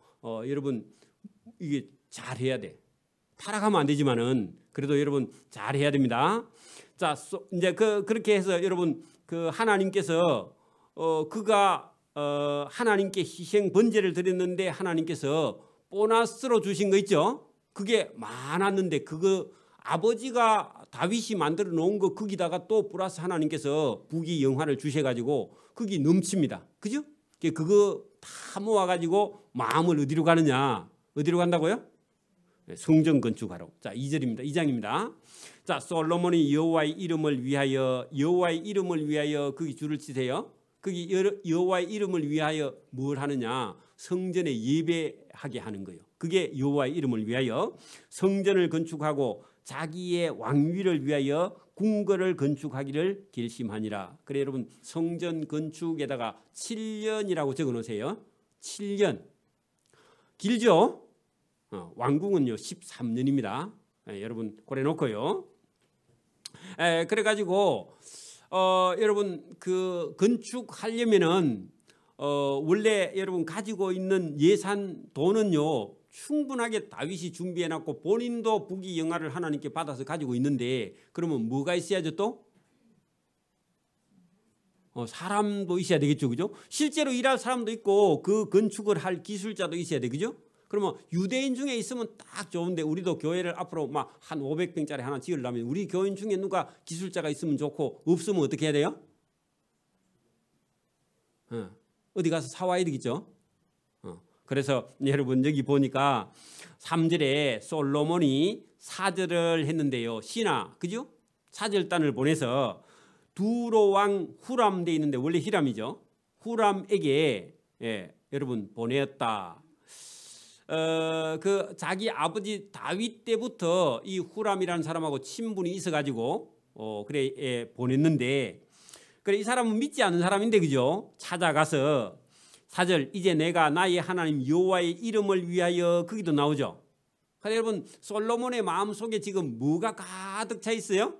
여러분 이게 잘해야 돼. 타락하면 안 되지만은 그래도 여러분 잘해야 됩니다. 자, 이제 그렇게 해서 여러분 그 하나님께서 그가 하나님께 희생 번제를 드렸는데 하나님께서 보너스로 주신 거 있죠? 그게 많았는데 그거 아버지가 다윗이 만들어 놓은 거 거기다가 또 플러스 하나님께서 부귀 영화를 주셔가지고 그게 넘칩니다. 그죠? 그거 다 모아가지고 마음을 어디로 가느냐? 어디로 간다고요? 성전 건축하러. 자, 2절입니다. 2장입니다. 자, 솔로몬이 여호와의 이름을 위하여 거기 줄을 치세요. 거기 여호와의 이름을 위하여 뭘 하느냐? 성전에 예배하게 하는 거예요. 그게 여호와의 이름을 위하여 성전을 건축하고 자기의 왕위를 위하여 궁궐을 건축하기를 결심하니라. 그래 여러분 성전 건축에다가 7년이라고 적어 놓으세요. 7년. 길죠? 왕궁은요 13년입니다. 여러분 고래 놓고요. 그래가지고 여러분 그 건축하려면은 원래 여러분 가지고 있는 예산 돈은요 충분하게 다윗이 준비해놨고 본인도 부귀 영화를 하나님께 받아서 가지고 있는데 그러면 뭐가 있어야죠 또? 사람도 있어야 되겠죠, 그죠? 실제로 일할 사람도 있고 그 건축을 할 기술자도 있어야 돼, 그죠? 그러면 유대인 중에 있으면 딱 좋은데 우리도 교회를 앞으로 막 한 500평짜리 하나 지으려면 우리 교인 중에 누가 기술자가 있으면 좋고 없으면 어떻게 해야 돼요? 어디 가서 사와야 되겠죠? 그래서 여러분 여기 보니까 3절에 솔로몬이 사절을 했는데요. 신하, 그죠? 사절단을 보내서 두로 왕 후람 돼 있는데 원래 히람이죠. 후람에게 여러분 보내었다. 그 자기 아버지 다윗 때부터 이 후람이라는 사람하고 친분이 있어가지고 그래 보냈는데 그래 이 사람은 믿지 않는 사람인데 그죠? 찾아가서 4절 이제 내가 나의 하나님 여호와의 이름을 위하여 거기도 나오죠. 그래 여러분 솔로몬의 마음속에 지금 뭐가 가득 차 있어요?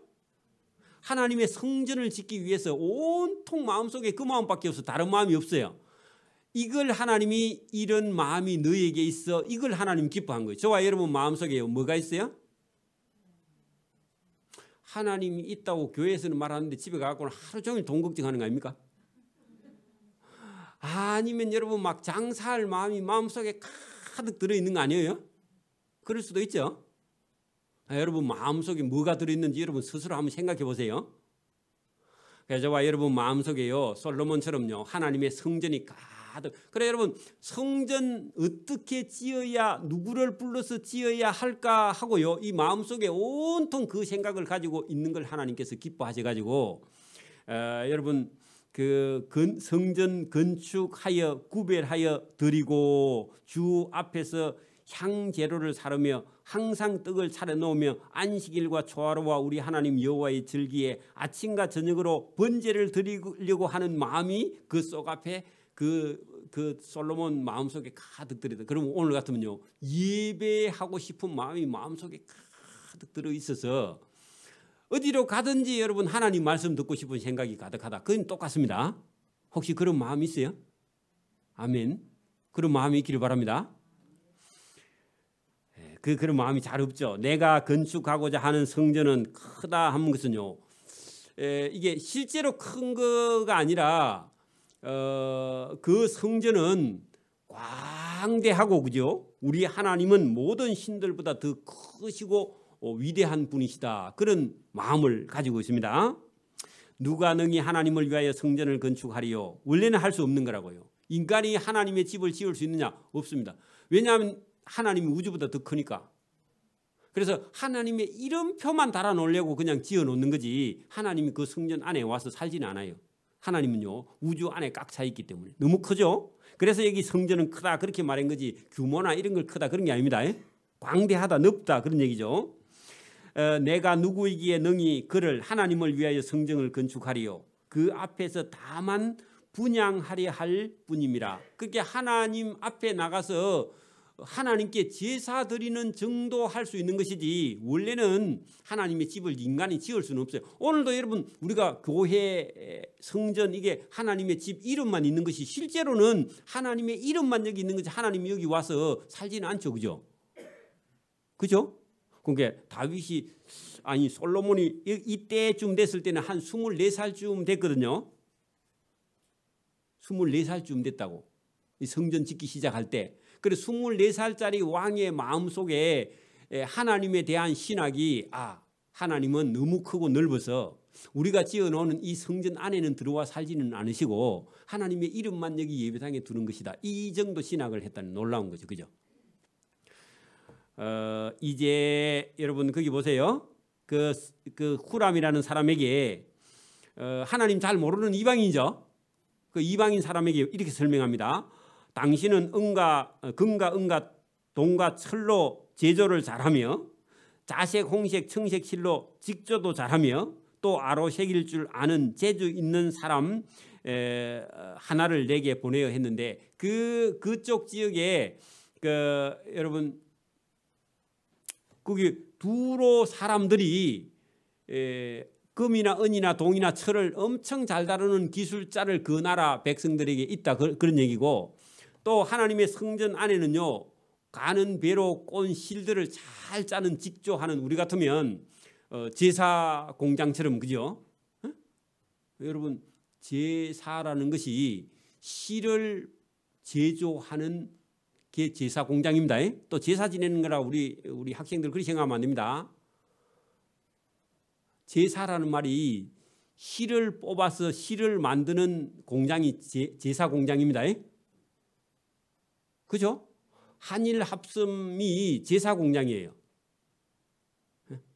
하나님의 성전을 짓기 위해서 온통 마음속에 그 마음밖에 없어. 다른 마음이 없어요. 이걸 하나님이 이런 마음이 너에게 있어. 이걸 하나님 기뻐한 거예요. 저와 여러분 마음속에 뭐가 있어요? 하나님이 있다고 교회에서는 말하는데 집에 가고는 하루 종일 돈 걱정하는 거 아닙니까? 아니면 여러분 막 장사할 마음이 마음속에 가득 들어있는 거 아니에요? 그럴 수도 있죠. 여러분 마음속에 뭐가 들어있는지 여러분 스스로 한번 생각해 보세요. 그래서 저와 여러분 마음속에요 솔로몬처럼요 하나님의 성전이 가득. 그래 여러분 성전 어떻게 지어야 누구를 불러서 지어야 할까 하고요 이 마음속에 온통 그 생각을 가지고 있는 걸 하나님께서 기뻐하셔가지고 여러분 그 성전 건축하여 구별하여 드리고 주 앞에서 향재료를 사르며 항상 떡을 차려놓으며 안식일과 초하루와 우리 하나님 여호와의 절기에 아침과 저녁으로 번제를 드리려고 하는 마음이 그 속 앞에 그 솔로몬 마음속에 가득 들어있다. 그러면 오늘 같으면요 예배하고 싶은 마음이 마음속에 가득 들어있어서 어디로 가든지 여러분 하나님 말씀 듣고 싶은 생각이 가득하다. 그건 똑같습니다. 혹시 그런 마음이 있어요? 아멘. 그런 마음이 있기를 바랍니다. 그런 마음이 잘 없죠. 내가 건축하고자 하는 성전은 크다 하는 것은요. 이게 실제로 큰 거가 아니라 그 성전은 광대하고 그죠? 우리 하나님은 모든 신들보다 더 크시고 위대한 분이시다. 그런 마음을 가지고 있습니다. 누가 능히 하나님을 위하여 성전을 건축하리요? 원래는 할 수 없는 거라고요. 인간이 하나님의 집을 지을 수 있느냐? 없습니다. 왜냐하면 하나님이 우주보다 더 크니까. 그래서 하나님의 이름표만 달아놓으려고 그냥 지어놓는 거지 하나님이 그 성전 안에 와서 살지는 않아요. 하나님은요 우주 안에 꽉 차 있기 때문에 너무 크죠. 그래서 여기 성전은 크다 그렇게 말한 거지 규모나 이런 걸 크다 그런 게 아닙니다. 광대하다 넓다 그런 얘기죠. 내가 누구이기에 능히 그를 하나님을 위하여 성전을 건축하리요 그 앞에서 다만 분향하려 할 뿐임이라. 그게 하나님 앞에 나가서 하나님께 제사 드리는 정도 할 수 있는 것이지 원래는 하나님의 집을 인간이 지을 수는 없어요. 오늘도 여러분 우리가 교회 성전 이게 하나님의 집 이름만 있는 것이 실제로는 하나님의 이름만 여기 있는 것이 하나님이 여기 와서 살지는 않죠. 그죠? 그죠? 그러니까 다윗이 아니 솔로몬이 이때쯤 됐을 때는 한 24살쯤 됐거든요. 24살쯤 됐다고. 이 성전 짓기 시작할 때. 그래서 24살짜리 왕의 마음속에 하나님에 대한 신학이 하나님은 너무 크고 넓어서 우리가 지어놓은 이 성전 안에는 들어와 살지는 않으시고 하나님의 이름만 여기 예배당에 두는 것이다. 이 정도 신학을 했다는 놀라운 거죠. 그죠? 이제 여러분 거기 보세요. 그 후람이라는 사람에게 하나님 잘 모르는 이방인이죠. 그 이방인 사람에게 이렇게 설명합니다. 당신은 금과 은과 동과 철로 제조를 잘하며 자색, 홍색, 청색 실로 직조도 잘하며 또 아로색일 줄 아는 재주 있는 사람 하나를 내게 보내어 했는데 그쪽 지역에 여러분 거기 두로 사람들이 금이나 은이나 동이나 철을 엄청 잘 다루는 기술자를 그 나라 백성들에게 있다 그런 얘기고 또 하나님의 성전 안에는요 가는 배로 꼰 실들을 잘 짜는 직조하는 우리 같으면 제사 공장처럼 그죠? 여러분 제사라는 것이 실을 제조하는 게 제사 공장입니다. 또 제사 지내는 거라 우리 학생들 그렇게 생각하면 안 됩니다. 제사라는 말이 실을 뽑아서 실을 만드는 공장이 제사 공장입니다. 그죠? 한일 합섬이 제사 공장이에요.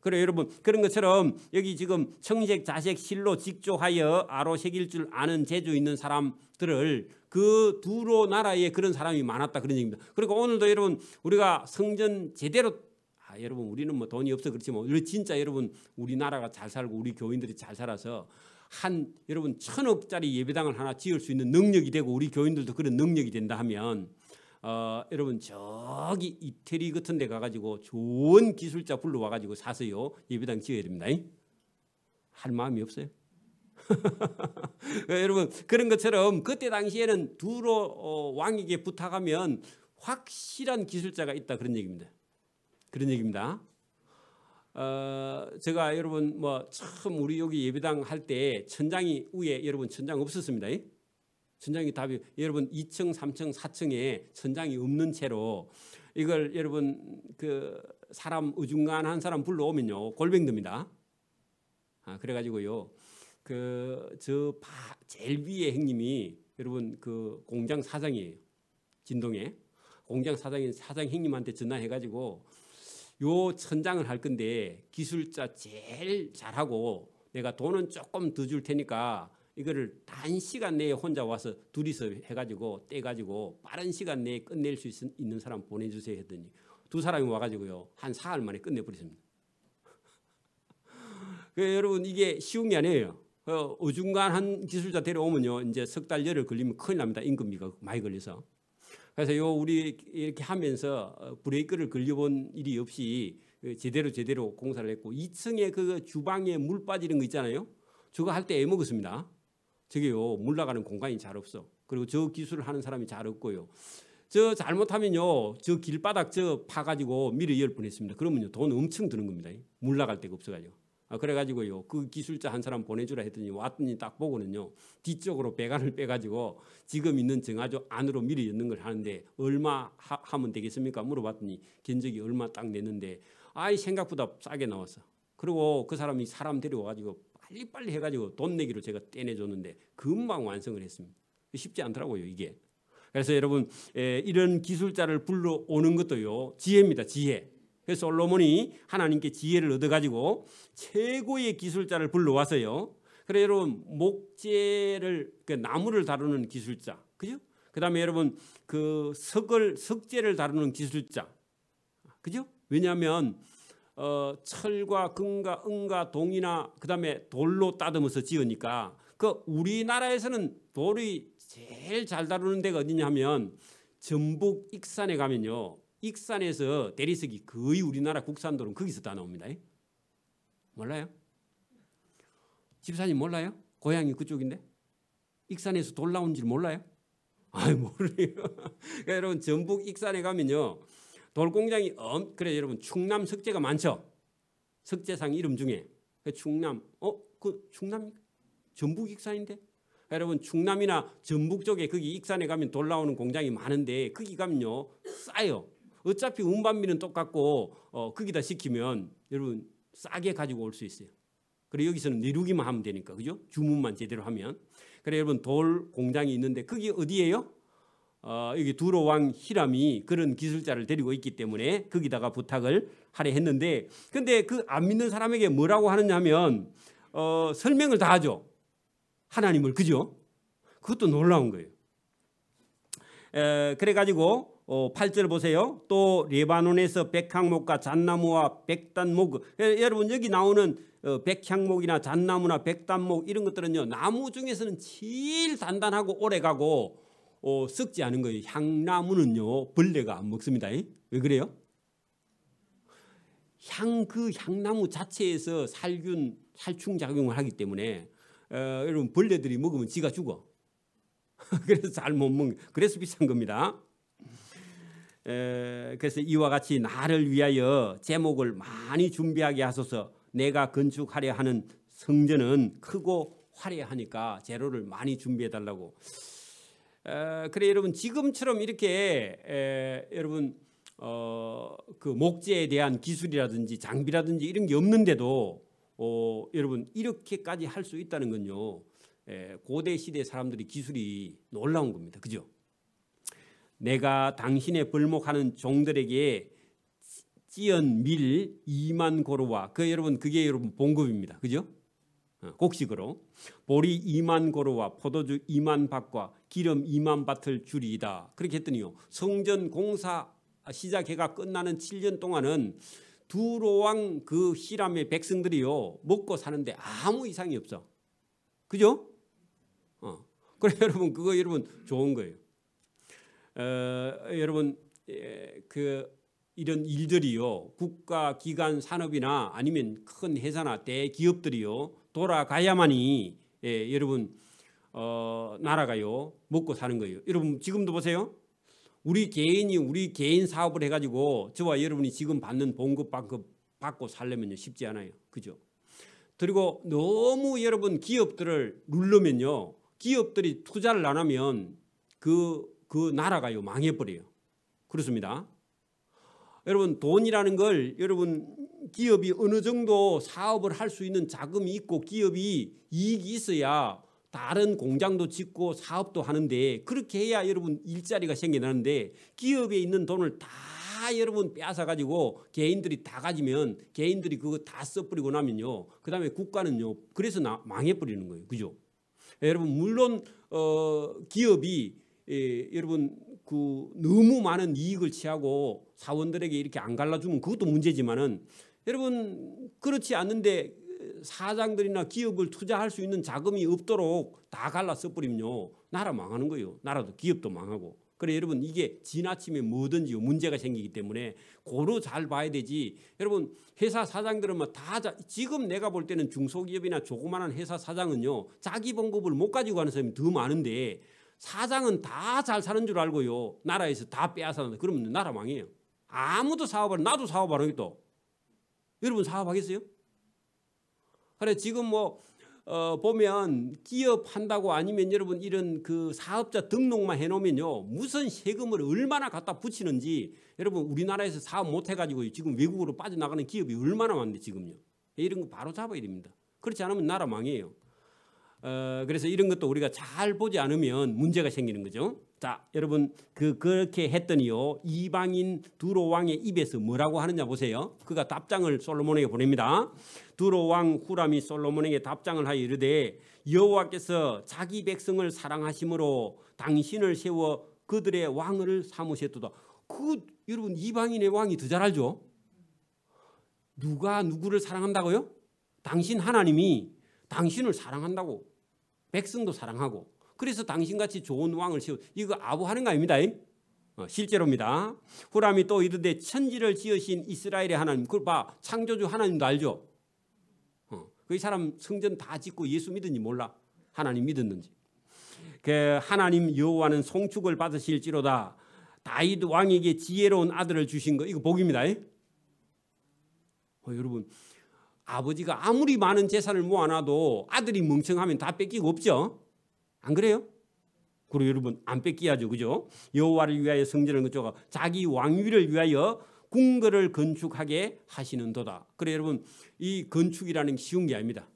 그래 여러분 그런 것처럼 여기 지금 청색 자색 실로 직조하여 아로색일 줄 아는 재주 있는 사람들을 그 두로 나라에 그런 사람이 많았다 그런 얘기입니다. 그리고 오늘도 여러분 우리가 성전 제대로 여러분 우리는 뭐 돈이 없어 그렇지 뭐 진짜 여러분 우리나라가 잘 살고 우리 교인들이 잘 살아서 여러분 1,000억짜리 예배당을 하나 지을 수 있는 능력이 되고 우리 교인들도 그런 능력이 된다 하면 여러분 저기 이태리 같은 데 가가지고 좋은 기술자 불러와가지고 사서요 예배당 지어야 됩니다. 할 마음이 없어요. 여러분 그런 것처럼 그때 당시에는 두로 왕에게 부탁하면 확실한 기술자가 있다 그런 얘기입니다. 그런 얘기입니다. 제가 여러분 뭐 처음 우리 여기 예배당 할 때 천장이 위에 여러분 천장 없었습니다. 천장이 답이 여러분 2층, 3층, 4층에 천장이 없는 채로 이걸 여러분 그 사람 어중간한 사람 불러오면요 골병듭니다. 그래가지고요 제일 위에 형님이 여러분 그 공장 사장이에요. 진동에 공장 사장 형님한테 전화해가지고 요 천장을 할 건데 기술자 제일 잘하고 내가 돈은 조금 더 줄 테니까 이거를 단시간 내에 혼자 와서 둘이서 해가지고 떼가지고 빠른 시간 내에 끝낼 수 있는 사람 보내주세요 했더니 두 사람이 와가지고요 한 사흘 만에 끝내버렸습니다. 여러분 이게 쉬운 게 아니에요. 어중간한 기술자 데려오면요 이제 석 달 열흘 걸리면 큰일 납니다. 임금비가 많이 걸려서. 그래서 우리 이렇게 하면서 브레이크를 걸려본 일이 없이 제대로 공사를 했고 2층에 그 주방에 물 빠지는 거 있잖아요. 저거 할 때 애먹었습니다. 저게요 물 나가는 공간이 잘 없어. 그리고 저 기술을 하는 사람이 잘 없고요. 저 잘못하면요 저 길바닥 저 파가지고 밀어 열 뻔했습니다. 그러면요 돈 엄청 드는 겁니다. 물 나갈 데가 없어가지고. 그래가지고요 그 기술자 한 사람 보내주라 했더니 왔더니 딱 보고는요 뒤쪽으로 배관을 빼가지고 지금 있는 정화조 안으로 밀어 넣는 걸 하는데 얼마 하면 되겠습니까? 물어봤더니 견적이 얼마 딱 냈는데 생각보다 싸게 나왔어. 그리고 그 사람이 사람 데려와가지고 빨리빨리 해가지고 돈 내기로 제가 떼내줬는데 금방 완성을 했습니다. 쉽지 않더라고요 이게. 그래서 여러분 이런 기술자를 불러오는 것도요 지혜입니다. 지혜. 그래서 솔로몬이 하나님께 지혜를 얻어가지고 최고의 기술자를 불러와서요 그래 여러분 목재를 그 나무를 다루는 기술자, 그죠? 그다음에 여러분 그 석재를 다루는 기술자, 그죠? 왜냐하면 철과 금과 은과 동이나 그다음에 돌로 따듬어서 지으니까 그 우리나라에서는 돌이 제일 잘 다루는 데가 어디냐 하면 전북 익산에 가면요, 익산에서 대리석이 거의 우리나라 국산돌은 거기서 다 나옵니다. 몰라요? 집사님 몰라요? 고향이 그쪽인데 익산에서 돌 나온 줄 몰라요? 아이 모르요. 여러분 전북 익산에 가면요 돌 공장이 그래 여러분 충남 석재가 많죠. 석재상 이름 중에 충남 그 충남 전북 익산인데 여러분 충남이나 전북 쪽에 거기 익산에 가면 돌 나오는 공장이 많은데 거기 가면요 싸요. 어차피 운반비는 똑같고 거기다 시키면 여러분 싸게 가지고 올 수 있어요. 그리고 여기서는 내리기만 하면 되니까, 그죠? 주문만 제대로 하면. 그래 여러분 돌 공장이 있는데 거기 어디예요? 여기 두로왕 히람이 그런 기술자를 데리고 있기 때문에 거기다가 부탁을 하려 했는데, 근데 그 안 믿는 사람에게 뭐라고 하느냐 하면 설명을 다 하죠. 하나님을, 그죠? 그것도 놀라운 거예요. 그래가지고 8절 보세요. 또 레바논에서 백향목과 잣나무와 백단목, 여러분 여기 나오는 백향목이나 잣나무나 백단목 이런 것들은요 나무 중에서는 제일 단단하고 오래가고 썩지 않은 거예요. 향나무는요 벌레가 안 먹습니다. 왜 그래요? 그 향나무 자체에서 살충 작용을 하기 때문에 여러분 벌레들이 먹으면 지가 죽어. 그래서 잘 못 먹는, 그래서 비싼 겁니다. 그래서 이와 같이 나를 위하여 제목을 많이 준비하게 하소서. 내가 건축하려 하는 성전은 크고 화려하니까 재료를 많이 준비해 달라고. 그래 여러분 지금처럼 이렇게 여러분 그 목재에 대한 기술이라든지 장비라든지 이런 게 없는데도 여러분 이렇게까지 할 수 있다는 건요 고대 시대 사람들이 기술이 놀라운 겁니다. 그죠? 내가 당신의 벌목하는 종들에게 찌은 밀 2만 고루와, 여러분 그게 여러분 봉급입니다. 그죠? 곡식으로 보리 2만 고루와 포도주 2만 밭과 기름 2만 밭을 주리이다. 그렇게 했더니요 성전 공사 시작해가 끝나는 7년 동안은 두로왕 그 히람의 백성들이요 먹고 사는데 아무 이상이 없어. 그죠? 그래 여러분 그거 여러분 좋은 거예요. 여러분 이런 일들이요 국가 기관 산업이나 아니면 큰 회사나 대기업들이요 돌아가야만이 여러분 나라가요 먹고 사는 거예요. 여러분 지금도 보세요. 우리 개인 사업을 해가지고 저와 여러분이 지금 받는 봉급 받고 살려면요 쉽지 않아요. 그죠? 그리고 너무 여러분 기업들을 누르면요 기업들이 투자를 안 하면 그 나라가요 망해버려요. 그렇습니다. 여러분 돈이라는 걸 여러분 기업이 어느 정도 사업을 할 수 있는 자금이 있고 기업이 이익이 있어야 다른 공장도 짓고 사업도 하는데, 그렇게 해야 여러분 일자리가 생겨나는데 기업에 있는 돈을 다 여러분 빼앗아 가지고 개인들이 다 가지면 개인들이 그거 다 써버리고 나면요 그 다음에 국가는요 그래서 망해버리는 거예요. 그죠? 여러분 물론 기업이 여러분 그 너무 많은 이익을 취하고 사원들에게 이렇게 안 갈라주면 그것도 문제지만은 여러분 그렇지 않는데 사장들이나 기업을 투자할 수 있는 자금이 없도록 다 갈라 써버리면요 나라 망하는 거예요. 나라도 기업도 망하고. 그래 여러분 이게 지나치면 뭐든지 문제가 생기기 때문에 고루 잘 봐야 되지. 여러분 회사 사장들은 지금 내가 볼 때는 중소기업이나 조그마한 회사 사장은요 자기 봉급을 못 가지고 가는 사람이 더 많은데 사장은 다 잘 사는 줄 알고요 나라에서 다 빼앗아는데 그러면 나라 망해요. 아무도 사업을, 나도 사업 안 하겠다. 여러분 사업하겠어요? 그래 지금 보면 기업 한다고 아니면 여러분 이런 그 사업자 등록만 해놓으면요 무슨 세금을 얼마나 갖다 붙이는지. 여러분 우리나라에서 사업 못 해가지고 지금 외국으로 빠져나가는 기업이 얼마나 많은데 지금요. 이런 거 바로 잡아야 됩니다. 그렇지 않으면 나라 망해요. 그래서 이런 것도 우리가 잘 보지 않으면 문제가 생기는 거죠. 자, 여러분 그렇게 했더니요 이방인 두로 왕의 입에서 뭐라고 하느냐 보세요. 그가 답장을 솔로몬에게 보냅니다. 두로 왕 후람이 솔로몬에게 답장을 하여 이르되 여호와께서 자기 백성을 사랑하심으로 당신을 세워 그들의 왕을 삼으셨도다. 여러분 이방인의 왕이 더 잘 알죠. 누가 누구를 사랑한다고요? 당신 하나님이 당신을 사랑한다고. 백성도 사랑하고. 그래서 당신같이 좋은 왕을 세워. 이거 아부하는 거 아닙니다. 실제로입니다. 후람이 또 이르되 천지를 지으신 이스라엘의 하나님. 그걸 봐. 창조주 하나님도 알죠. 그 사람 성전 다 짓고 예수 믿은지 몰라. 하나님 믿었는지. 그 하나님 여호와는 송축을 받으실지로다. 다윗 왕에게 지혜로운 아들을 주신 거. 이거 복입니다. 여러분 아버지가 아무리 많은 재산을 모아놔도 아들이 멍청하면 다 뺏기고 없죠. 안 그래요? 그리고 여러분 안 뺏기야죠. 그죠? 여호와를 위하여 성전을 건축하고 자기 왕위를 위하여 궁궐을 건축하게 하시는도다. 그래 여러분 이 건축이라는 게 쉬운 게 아닙니다.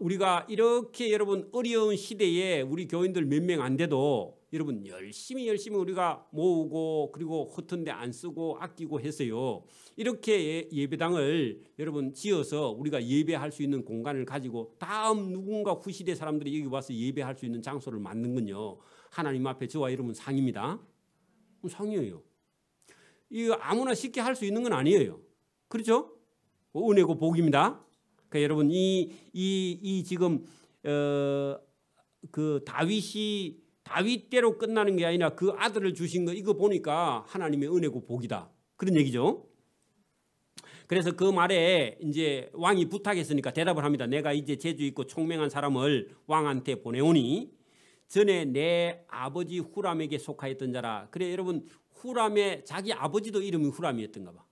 우리가 이렇게 여러분 어려운 시대에 우리 교인들 몇 명 안 돼도 여러분 열심히 우리가 모으고 그리고 허튼 데 안 쓰고 아끼고 했어요. 이렇게 예배당을 여러분 지어서 우리가 예배할 수 있는 공간을 가지고 다음 누군가 후시대 사람들이 여기 와서 예배할 수 있는 장소를 만든 건요. 하나님 앞에 저와 여러분 상입니다. 상이에요. 이거 아무나 쉽게 할 수 있는 건 아니에요. 그렇죠? 은혜고 복입니다. 그러니까 여러분 이 지금 그 다윗대로 끝나는 게 아니라 그 아들을 주신 거 이거 보니까 하나님의 은혜고 복이다. 그런 얘기죠. 그래서 그 말에 이제 왕이 부탁했으니까 대답을 합니다. 내가 이제 재주 있고 총명한 사람을 왕한테 보내오니 전에 내 아버지 후람에게 속하였던 자라. 그래 여러분 후람의 자기 아버지도 이름이 후람이었던가 봐.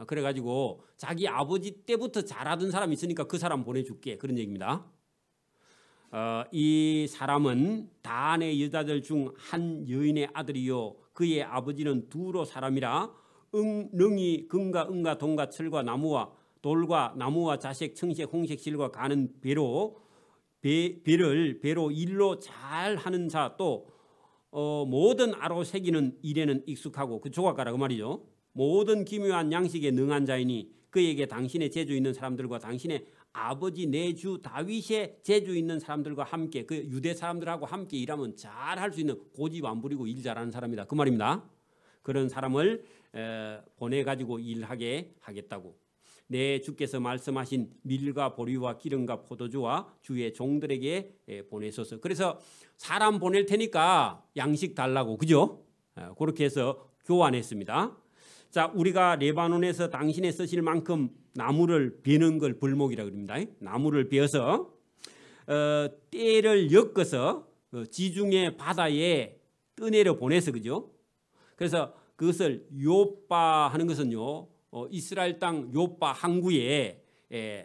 그래가지고 자기 아버지 때부터 잘하던 사람이 있으니까 그 사람 보내줄게. 그런 얘기입니다. 이 사람은 단의 여자들 중 한 여인의 아들이요 그의 아버지는 두로 사람이라 능히 금과 은과 동과 철과 나무와 돌과 나무와 자색 청색 홍색 실과 가는 배로 일로 잘 하는 자 또 모든 아로 새기는 일에는 익숙하고 그 조각가라고 말이죠. 모든 기묘한 양식에 능한 자이니 그에게 당신의 재주 있는 사람들과 당신의 아버지 내 주 다윗의 재주 있는 사람들과 함께 그 유대 사람들하고 함께 일하면 잘 할 수 있는 고집 안 부리고 일 잘하는 사람이다. 그 말입니다. 그런 사람을 보내가지고 일하게 하겠다고. 내 주께서 말씀하신 밀과 보리와 기름과 포도주와 주의 종들에게 보내소서. 그래서 사람 보낼 테니까 양식 달라고. 그죠? 그렇게 해서 교환했습니다. 자, 우리가 레바논에서 당신의 쓰실 만큼 나무를 베는 걸 벌목이라고 합니다. 나무를 베어서 떼를 엮어서 지중해 바다에 떠내려 보내서 그죠? 그래서 그것을 요빠 하는 것은요 이스라엘 땅 요빠 항구에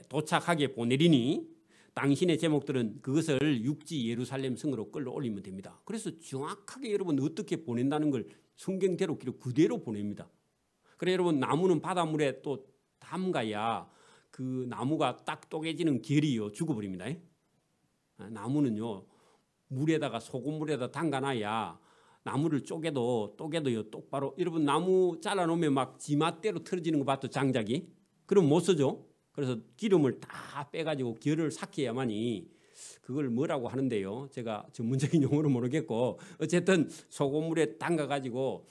도착하게 보내리니 당신의 제목들은 그것을 육지 예루살렘 성으로 끌어올리면 됩니다. 그래서 정확하게 여러분 어떻게 보낸다는 걸 성경대로 그대로 보냅니다. 그래 여러분 나무는 바닷물에 또 담가야 그 나무가 딱 쪼개지는 결이요 죽어버립니다. 나무는요 물에다가 소금물에다 담가놔야 나무를 쪼개도요 똑바로 여러분 나무 잘라놓으면 막 지맛대로 틀어지는 거 봤죠 장작이? 그럼 못 쓰죠. 그래서 기름을 다 빼가지고 결을 삭혀야만이 그걸 뭐라고 하는데요. 제가 전문적인 용어는 모르겠고 어쨌든 소금물에 담가가지고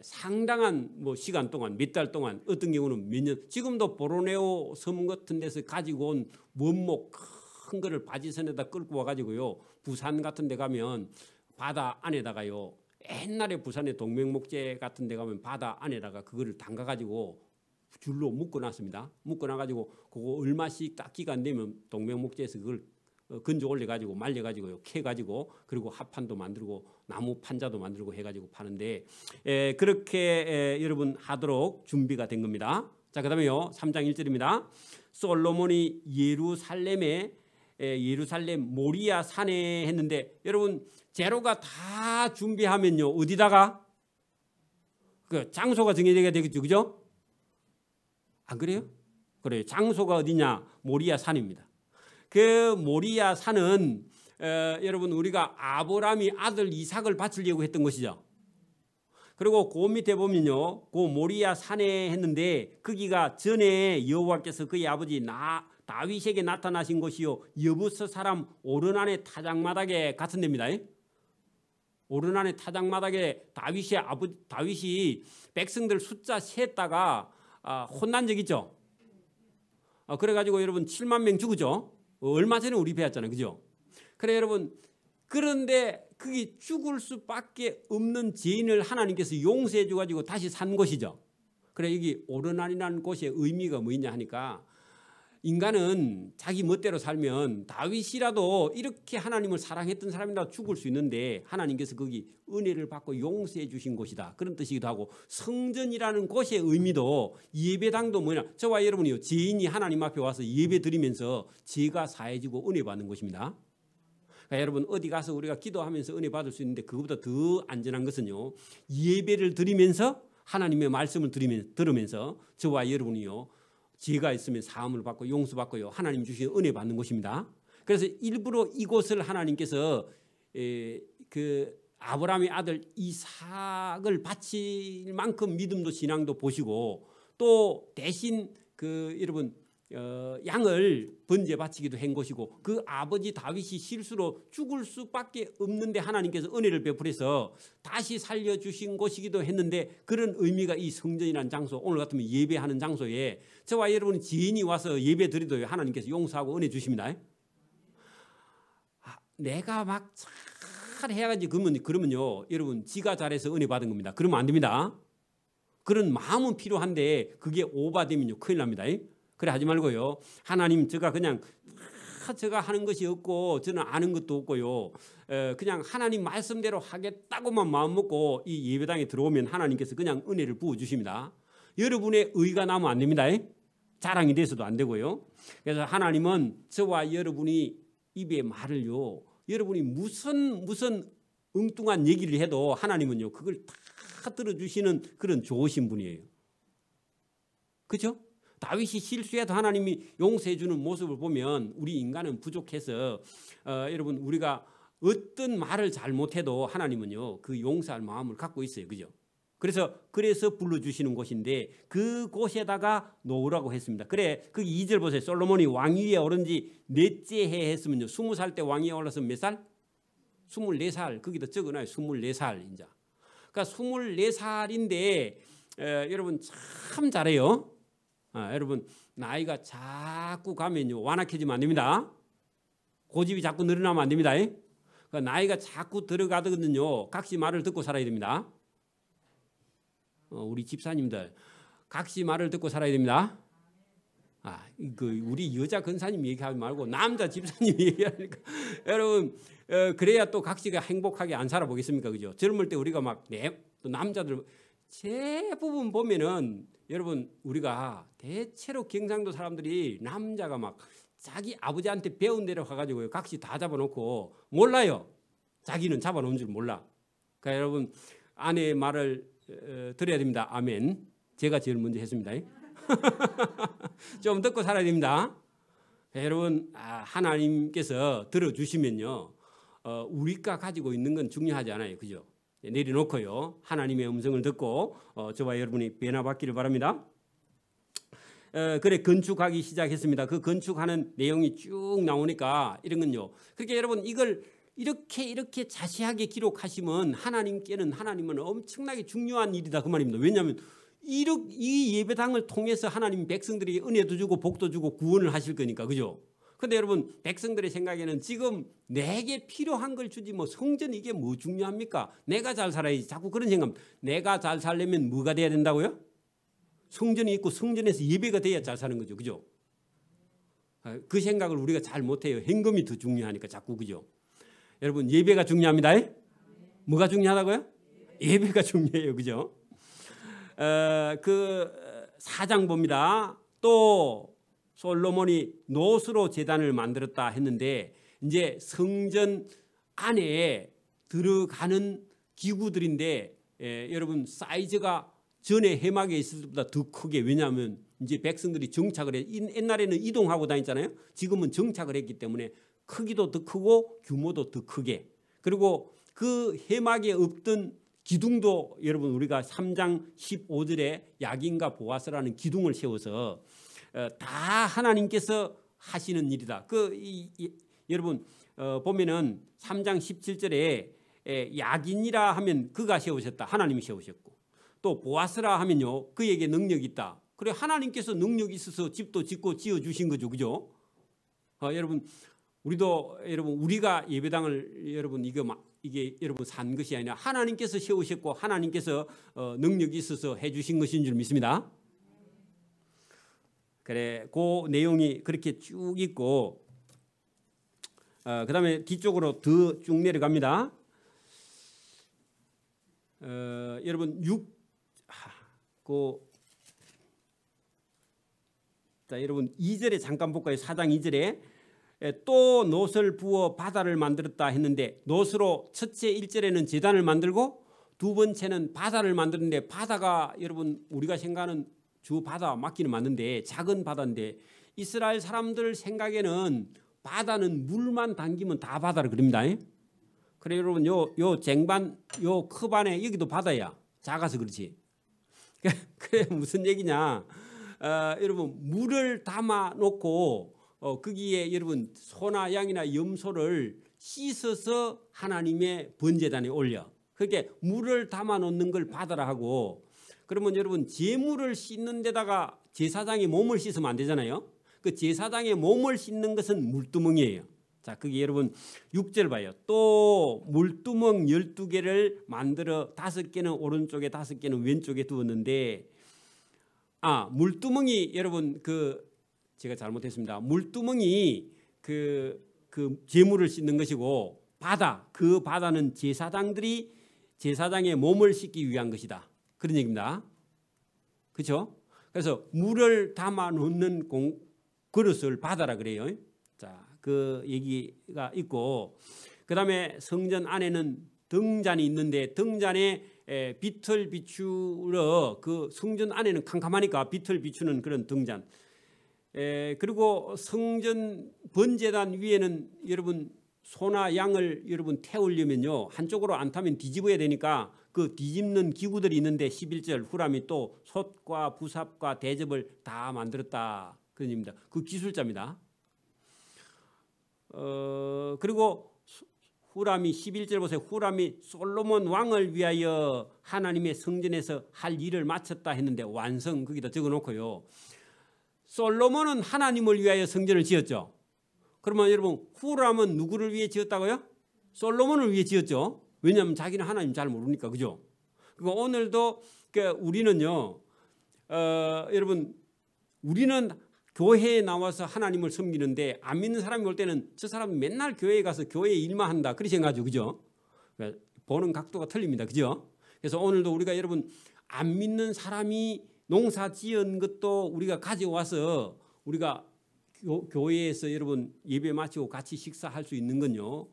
상당한 시간 동안 몇 달 동안 어떤 경우는 몇 년 지금도 보르네오 섬 같은 데서 가지고 온 원목 큰 거를 바지선에다 끌고 와가지고요. 부산 같은 데 가면 바다 안에다가요. 옛날에 부산의 동명목재 같은 데 가면 바다 안에다가 그거를 담가가지고 줄로 묶어놨습니다. 묶어놔가지고 그거 얼마씩 딱 기간 되면 동명목재에서 그걸 건져 올려가지고 말려가지고요 캐가지고 그리고 합판도 만들고 나무 판자도 만들고 해가지고 파는데 그렇게 여러분 하도록 준비가 된 겁니다. 자 그다음에요 3장 1절입니다. 솔로몬이 예루살렘 모리아 산에 했는데 여러분 재료가 다 준비하면요 어디다가 그 장소가 정해져야 되겠죠, 그죠? 안 그래요? 그래요. 장소가 어디냐? 모리아 산입니다. 그 모리아 산은 여러분 우리가 아브라함이 아들 이삭을 바치려고 했던 것이죠. 그리고 그 밑에 보면요, 그 모리아 산에 했는데 거기가 전에 여호와께서 그의 아버지 다윗에게 나타나신 곳이요 여부스 사람 오르난의 타작마당에 같은 데입니다. 오르난의 타작마당에 다윗이 백성들 숫자 셌다가 혼난 적 있죠. 그래가지고 여러분 7만 명 죽었죠. 얼마 전에 우리 배웠잖아요, 그죠? 그래 여러분, 그런데 그게 죽을 수밖에 없는 죄인을 하나님께서 용서해 주가지고 다시 산 곳이죠. 그래 여기 오르난이라는 곳의 의미가 뭐냐 하니까, 인간은 자기 멋대로 살면 다윗이라도 이렇게 하나님을 사랑했던 사람이라도 죽을 수 있는데 하나님께서 거기 은혜를 받고 용서해 주신 곳이다, 그런 뜻이기도 하고, 성전이라는 곳의 의미도, 예배당도 뭐냐, 저와 여러분이요 죄인이 하나님 앞에 와서 예배 드리면서 죄가 사해지고 은혜 받는 곳입니다. 그러니까 여러분 어디 가서 우리가 기도하면서 은혜 받을 수 있는데 그것보다 더 안전한 것은요, 예배를 드리면서 하나님의 말씀을 들으면서 저와 여러분이요 죄가 있으면 사함을 받고 용서받고요 하나님 주신 은혜 받는 곳입니다. 그래서 일부러 이곳을 하나님께서 그 아브라함의 아들 이삭을 바칠 만큼 믿음도 신앙도 보시고, 또 대신 그 여러분 양을 번제 바치기도 한 것이고, 그 아버지 다윗이 실수로 죽을 수밖에 없는데 하나님께서 은혜를 베풀어서 다시 살려주신 곳이기도 했는데, 그런 의미가 이 성전이라는 장소, 오늘 같으면 예배하는 장소에 저와 여러분이 지인이 와서 예배 드리도 하나님께서 용서하고 은혜 주십니다. 내가 막 잘 해야지 그러면요 여러분 지가 잘해서 은혜 받은 겁니다. 그러면 안 됩니다. 그런 마음은 필요한데 그게 오바되면요 큰일 납니다. 그래 하지 말고요, 하나님 제가 그냥 제가 하는 것이 없고 저는 아는 것도 없고요 그냥 하나님 말씀대로 하겠다고만 마음 먹고 이 예배당에 들어오면 하나님께서 그냥 은혜를 부어주십니다. 여러분의 의가 나면 안 됩니다. 자랑이 돼서도 안 되고요. 그래서 하나님은 저와 여러분이 입에 말을요, 여러분이 무슨 엉뚱한 얘기를 해도 하나님은요 그걸 다 들어주시는 그런 좋으신 분이에요. 그렇죠? 다윗이 실수해도 하나님이 용서해 주는 모습을 보면 우리 인간은 부족해서 여러분 우리가 어떤 말을 잘못해도 하나님은요 그 용서할 마음을 갖고 있어요. 그죠? 그래서 불러주시는 곳인데 그 곳에다가 놓으라고 했습니다. 그래 그 2절 보세요. 솔로몬이 왕위에 오른 지 넷째 해 했으면요 20살 때 왕위에 올라서 몇 살? 24살. 거기다 적어놔요. 24살. 이제. 그러니까 24살인데 여러분 참 잘해요. 여러분 나이가 자꾸 가면요 완악해지면 안 됩니다. 고집이 자꾸 늘어나면 안 됩니다. 그러니까 나이가 자꾸 들어가거든요. 각시 말을 듣고 살아야 됩니다. 우리 집사님들 각시 말을 듣고 살아야 됩니다. 우리 여자 근사님 얘기하지 말고 남자 집사님 얘기하니까 여러분 그래야 또 각시가 행복하게 안 살아보겠습니까? 그죠? 젊을 때 우리가 또 남자들 대부분 보면은 여러분 우리가 대체로 경상도 사람들이 남자가 막 자기 아버지한테 배운 대로 가가지고 각시 다 잡아놓고 몰라요. 자기는 잡아놓은 줄 몰라. 그러니까 여러분 아내의 말을 들어야 됩니다. 아멘. 제가 제일 먼저 했습니다. 좀 듣고 살아야 됩니다. 여러분 하나님께서 들어주시면요 우리가 가지고 있는 건 중요하지 않아요. 그죠? 내려놓고요 하나님의 음성을 듣고 저와 여러분이 변화받기를 바랍니다. 그래 건축하기 시작했습니다. 그 건축하는 내용이 쭉 나오니까 이런 건요. 그러니까 여러분 이걸 이렇게 자세하게 기록하시면 하나님은 엄청나게 중요한 일이다 그 말입니다. 왜냐하면 이 예배당을 통해서 하나님 백성들이 은혜도 주고 복도 주고 구원을 하실 거니까. 그죠? 근데 여러분 백성들의 생각에는 지금 내게 필요한 걸 주지 뭐 성전 이게 뭐 중요합니까? 내가 잘 살아야지. 자꾸 그런 생각. 내가 잘 살려면 뭐가 돼야 된다고요? 성전이 있고 성전에서 예배가 돼야 잘 사는 거죠. 그죠? 그 생각을 우리가 잘 못해요. 헌금이 더 중요하니까 자꾸. 그죠? 여러분 예배가 중요합니다. 뭐가 중요하다고요? 예배가 중요해요. 그죠? 그 4장 봅니다. 또 솔로몬이 노수로 제단을 만들었다 했는데 이제 성전 안에 들어가는 기구들인데 여러분 사이즈가 전에 해막에 있을 때보다 더 크게. 왜냐하면 이제 백성들이 정착을 해. 옛날에는 이동하고 다녔잖아요. 지금은 정착을 했기 때문에 크기도 더 크고 규모도 더 크게, 그리고 그 해막에 없던 기둥도 여러분 우리가 3장 15절에 야긴과 보아스라는 기둥을 세워서 다 하나님께서 하시는 일이다. 여러분 보면은 3장 17절에 야긴이라 하면 그가 세우셨다. 하나님이 세우셨고, 또 보아스라 하면요 그에게 능력이 있다. 그래 하나님께서 능력이 있어서 집도 짓고 지어 주신 거죠, 그죠? 여러분 우리도 여러분 우리가 예배당을 여러분 이게 여러분 산 것이 아니라 하나님께서 세우셨고 하나님께서 능력이 있어서 해주신 것인 줄 믿습니다. 그래, 그 내용이 그렇게 쭉 있고, 그다음에 뒤쪽으로 더 쭉 내려갑니다. 여러분 여러분 2절에 잠깐 볼까요? 4장 2절에 또 놋을 부어 바다를 만들었다 했는데, 놋으로 첫째 1절에는 제단을 만들고 두 번째는 바다를 만드는데, 바다가 여러분 우리가 생각하는 주 바다 맞기는 맞는데 작은 바다인데, 이스라엘 사람들 생각에는 바다는 물만 담기면 다 바다를 그립니다. 그래 여러분 요 쟁반 요 크반에 여기도 바다야. 작아서 그렇지. 그래 무슨 얘기냐? 여러분 물을 담아 놓고 거기에 여러분 소나 양이나 염소를 씻어서 하나님의 번제단에 올려. 그렇게 물을 담아 놓는 걸 바다라 하고, 그러면 여러분 제물을 씻는 데다가 제사장의 몸을 씻으면 안 되잖아요. 그 제사장의 몸을 씻는 것은 물두멍이에요. 자, 그게 여러분 6절 봐요. 또 물두멍 12개를 만들어 5개는 오른쪽에 5개는 왼쪽에 두었는데, 물두멍이 여러분 제가 잘못했습니다. 물두멍이 그 제물을 씻는 것이고, 그 바다는 제사장들이 제사장의 몸을 씻기 위한 것이다. 그런 얘기입니다. 그렇죠? 그래서 물을 담아 놓는 그릇을 바다라 그래요. 자, 그 얘기가 있고, 그다음에 성전 안에는 등잔이 있는데, 등잔에 빛을 비추러, 그 성전 안에는 캄캄하니까 빛을 비추는 그런 등잔. 그리고 성전 번제단 위에는 여러분 소나 양을 여러분 태우려면요 한쪽으로 안 타면 뒤집어야 되니까 그 뒤집는 기구들이 있는데, 11절 후람이 또 솥과 부삽과 대접을 다 만들었다 그런 얘기입니다. 그 기술자입니다. 그리고 후람이 11절 보세요. 후람이 솔로몬 왕을 위하여 하나님의 성전에서 할 일을 마쳤다 했는데, 완성 거기다 적어놓고요. 솔로몬은 하나님을 위하여 성전을 지었죠. 그러면 여러분 후람은 누구를 위해 지었다고요? 솔로몬을 위해 지었죠. 왜냐하면 자기는 하나님 잘 모르니까, 그죠? 그리고 오늘도 우리는요, 여러분 우리는 교회에 나와서 하나님을 섬기는데, 안 믿는 사람이 올 때는 저 사람은 맨날 교회에 가서 교회 일만 한다 그렇게 생각하죠, 그죠? 보는 각도가 틀립니다, 그죠? 그래서 오늘도 우리가 여러분 안 믿는 사람이 농사 지은 것도 우리가 가져와서 우리가 교회에서 여러분 예배 마치고 같이 식사할 수 있는 건요,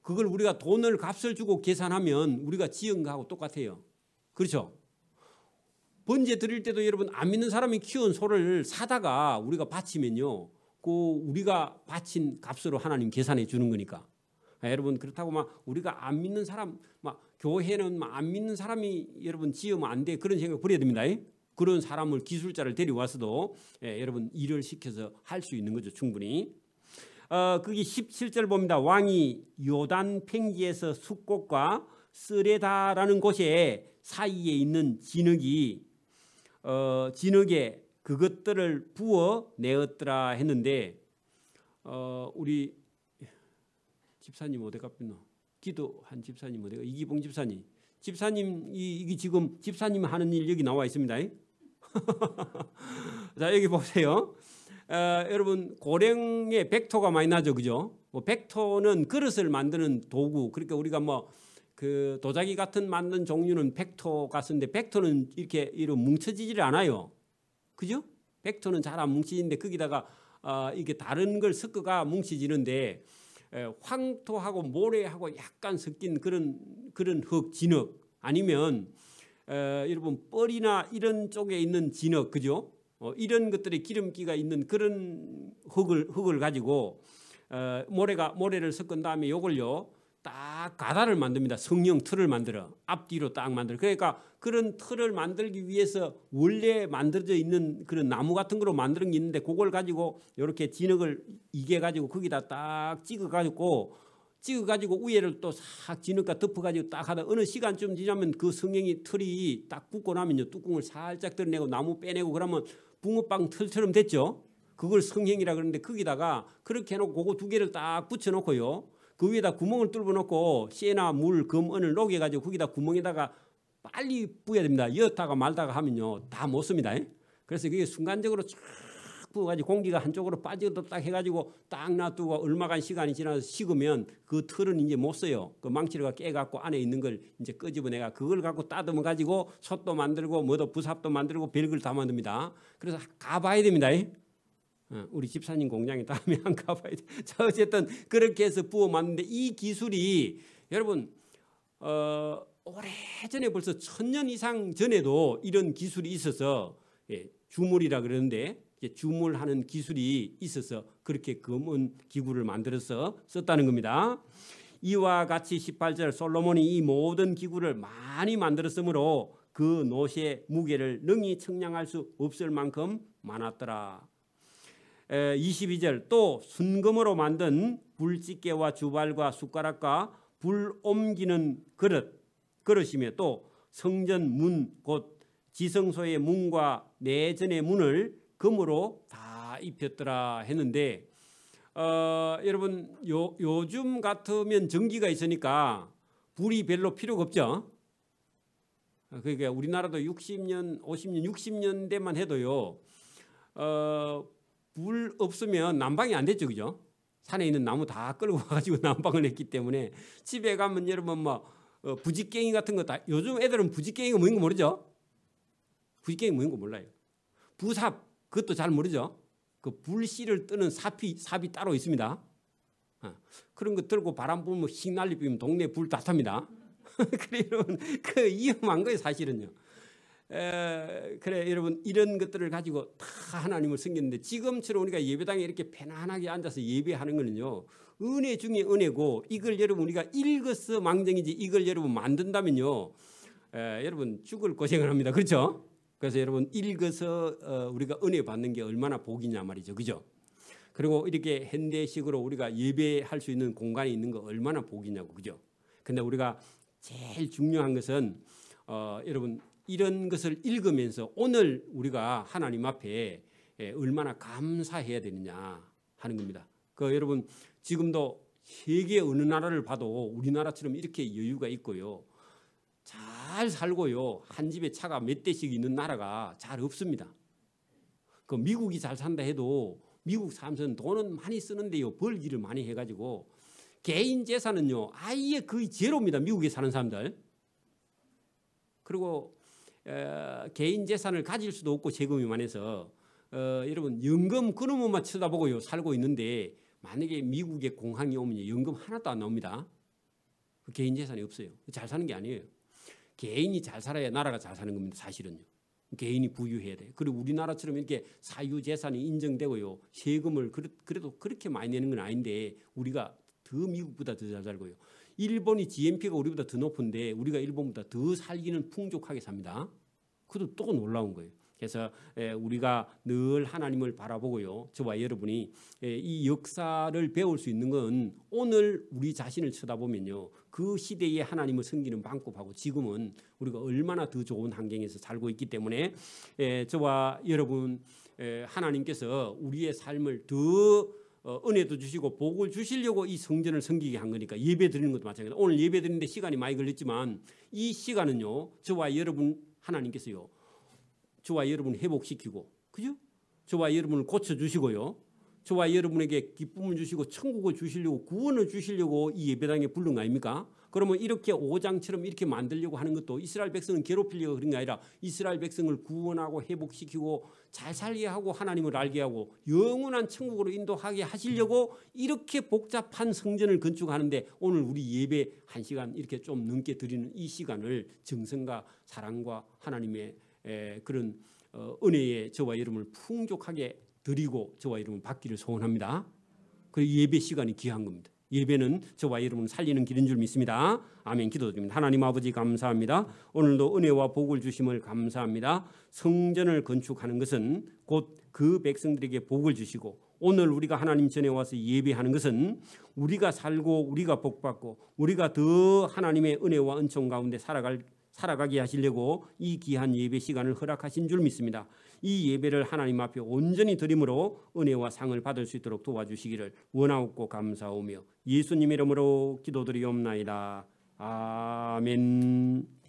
그걸 우리가 돈을 값을 주고 계산하면 우리가 지은 거하고 똑같아요. 그렇죠? 번제 드릴 때도 여러분 안 믿는 사람이 키운 소를 사다가 우리가 바치면요, 그 우리가 바친 값으로 하나님 계산해 주는 거니까. 여러분 그렇다고 막 우리가 안 믿는 사람, 막 교회는 막 안 믿는 사람이 여러분 지으면 안 돼 그런 생각 버려야 됩니다. 그런 사람을 기술자를 데려와서도 여러분 일을 시켜서 할 수 있는 거죠, 충분히. 거기 17절 봅니다. 왕이 요단 팽지에서 숫꽃과 쓰레다라는 곳에 사이에 있는 진흙에 그것들을 부어 내었더라 했는데, 우리 집사님 어디 갔나? 기도한 집사님 어디가? 이기봉 집사님. 이게 지금 집사님 하는 일 여기 나와 있습니다. 자, 여기 보세요. 여러분 고랭에 백토가 많이 나죠, 그죠? 백토는 그릇을 만드는 도구. 그러니까 우리가 그 도자기 같은 만든 종류는 백토가 쓰는데, 백토는 이렇게 뭉쳐지질 않아요, 그죠? 백토는 잘 안 뭉치는데 거기다가 이게 다른 걸 섞어가 뭉쳐지는데, 황토하고 모래하고 약간 섞인 그런 흙, 진흙, 아니면 여러분 뻘이나 이런 쪽에 있는 진흙, 그죠? 이런 것들에 기름기가 있는 그런 흙을 가지고 모래를 섞은 다음에 요걸요 딱 가다를 만듭니다. 성령 틀을 만들어 앞뒤로 딱 만들어. 그러니까 그런 틀을 만들기 위해서 원래 만들어져 있는 그런 나무 같은 거로 만드는 게 있는데 그걸 가지고 이렇게 진흙을 이게 가지고 거기다 딱 찍어가지고 위에를 또 싹 진흙과 덮어가지고 딱 하다 어느 시간쯤 지나면 그 성령이 틀이 딱 굳고 나면요 뚜껑을 살짝 드러내고 나무 빼내고 그러면 붕어빵 틀처럼 됐죠. 그걸 성형이라 그러는데 거기다가 그렇게 해놓고 그거 두 개를 딱 붙여놓고요. 그 위에다 구멍을 뚫어 놓고 쇠나 물, 금, 은을 녹여가지고 거기다 구멍에다가 빨리 부어야 됩니다. 여다가 말다가 하면요 다 못 씁니다. 그래서 그게 순간적으로 쫙 부어가지고 공기가 한쪽으로 빠지도록 딱 해가지고 딱 놔두고 얼마간 시간이 지나서 식으면 그 틀은 이제 못 써요. 그 망치가 깨갖고 안에 있는 걸 이제 끄집어내가 그걸 갖고 따듬어 가지고 솥도 만들고 뭐도 부삽도 만들고 별걸 다 만듭니다. 그래서 가봐야 됩니다. 우리 집사님 공장에 다음에 한 가봐야 돼. 자 어쨌든 그렇게 해서 부어 만드는데 이 기술이 여러분 오래전에 벌써 1000년 이상 전에도 이런 기술이 있어서 주물이라 그러는데 주물하는 기술이 있어서 그렇게 검은 기구를 만들어서 썼다는 겁니다. 이와 같이 18절 솔로몬이 이 모든 기구를 많이 만들었으므로 그 노새의 무게를 능히 측량할 수 없을 만큼 많았더라. 22절 또 순금으로 만든 불집게와 주발과 숟가락과 불 옮기는 그릇이며 또 성전 문 곧 지성소의 문과 내전의 문을 금으로 다 입혔더라 했는데 여러분 요즘 같으면 전기가 있으니까 불이 별로 필요가 없죠. 그러니까 우리나라도 60년, 50년, 60년대만 해도요. 불 없으면 난방이 안 됐죠, 그죠? 산에 있는 나무 다 끌고 와가지고 난방을 했기 때문에 집에 가면 여러분 뭐 부직갱이 같은 거 다 요즘 애들은 부직갱이가 뭐인 거 모르죠? 부직갱이 뭐인 거 몰라요. 부삽 그것도 잘 모르죠? 그 불씨를 뜨는 삽이 따로 있습니다. 그런 거 들고 바람 불면 휙 날리면 동네 불 다 탑니다. 그래 여러분 그 위험한 거예요 사실은요. 그래 여러분 이런 것들을 가지고 다 하나님을 섬겼는데 지금처럼 우리가 예배당에 이렇게 편안하게 앉아서 예배하는 거는요 은혜 중에 은혜고 이걸 여러분 우리가 읽어서 망정이지 이걸 여러분 만든다면요 여러분 죽을 고생을 합니다. 그렇죠? 그래서 여러분 읽어서 우리가 은혜 받는 게 얼마나 복이냐 말이죠. 그죠? 그리고 이렇게 현대식으로 우리가 예배할 수 있는 공간이 있는 거 얼마나 복이냐고. 그죠? 근데 우리가 제일 중요한 것은 여러분 이런 것을 읽으면서 오늘 우리가 하나님 앞에 얼마나 감사해야 되느냐 하는 겁니다. 그 여러분 지금도 세계 어느 나라를 봐도 우리나라처럼 이렇게 여유가 있고요. 잘 살고요. 한 집에 차가 몇 대씩 있는 나라가 잘 없습니다. 그 미국이 잘 산다 해도 미국 사람들은 돈은 많이 쓰는데요. 벌기를 많이 해가지고 개인 재산은요. 아예 거의 제로입니다. 미국에 사는 사람들. 그리고 개인 재산을 가질 수도 없고 세금이 많아서 여러분 연금 그놈만 쳐다보고요. 살고 있는데 만약에 미국에 공항이 오면 연금 하나도 안 나옵니다. 개인 재산이 없어요. 잘 사는 게 아니에요. 개인이 잘 살아야 나라가 잘 사는 겁니다. 사실은요. 개인이 부유해야 돼. 그리고 우리나라처럼 이렇게 사유재산이 인정되고요. 세금을 그래도 그렇게 많이 내는 건 아닌데 우리가 더 미국보다 더 잘 살고요. 일본이 GNP가 우리보다 더 높은데 우리가 일본보다 더 살기는 풍족하게 삽니다. 그것도 또 놀라운 거예요. 그래서 우리가 늘 하나님을 바라보고요. 저와 여러분이 이 역사를 배울 수 있는 건 오늘 우리 자신을 쳐다보면요. 그 시대에 하나님을 섬기는 방법하고 지금은 우리가 얼마나 더 좋은 환경에서 살고 있기 때문에 저와 여러분 하나님께서 우리의 삶을 더 은혜도 주시고 복을 주시려고 이 성전을 섬기게 한 거니까 예배 드리는 것도 마찬가지입니다. 오늘 예배 드리는데 시간이 많이 걸렸지만 이 시간은요. 저와 여러분 하나님께서요. 저와 여러분을 회복시키고 그죠? 저와 여러분을 고쳐주시고요. 저와 여러분에게 기쁨을 주시고 천국을 주시려고 구원을 주시려고 이 예배당에 부른 거 아닙니까? 그러면 이렇게 5장처럼 이렇게 만들려고 하는 것도 이스라엘 백성은 괴롭히려고 그런 게 아니라 이스라엘 백성을 구원하고 회복시키고 잘 살게 하고 하나님을 알게 하고 영원한 천국으로 인도하게 하시려고 이렇게 복잡한 성전을 건축하는데 오늘 우리 예배 1시간 이렇게 좀 넘게 드리는 이 시간을 정성과 사랑과 하나님의 그런 은혜에 저와 여러분을 풍족하게 드리고 저와 여러분 받기를 소원합니다. 그리고 예배 시간이 귀한 겁니다. 예배는 저와 여러분을 살리는 길인 줄 믿습니다. 아멘. 기도드립니다. 하나님 아버지 감사합니다. 오늘도 은혜와 복을 주심을 감사합니다. 성전을 건축하는 것은 곧 그 백성들에게 복을 주시고, 오늘 우리가 하나님 전에 와서 예배하는 것은 우리가 살고 우리가 복받고 우리가 더 하나님의 은혜와 은총 가운데 살아가게 하시려고 이 귀한 예배 시간을 허락하신 줄 믿습니다. 이 예배를 하나님 앞에 온전히 드림으로 은혜와 상을 받을 수 있도록 도와주시기를 원하옵고 감사오며 예수님 이름으로 기도드리옵나이다. 아멘.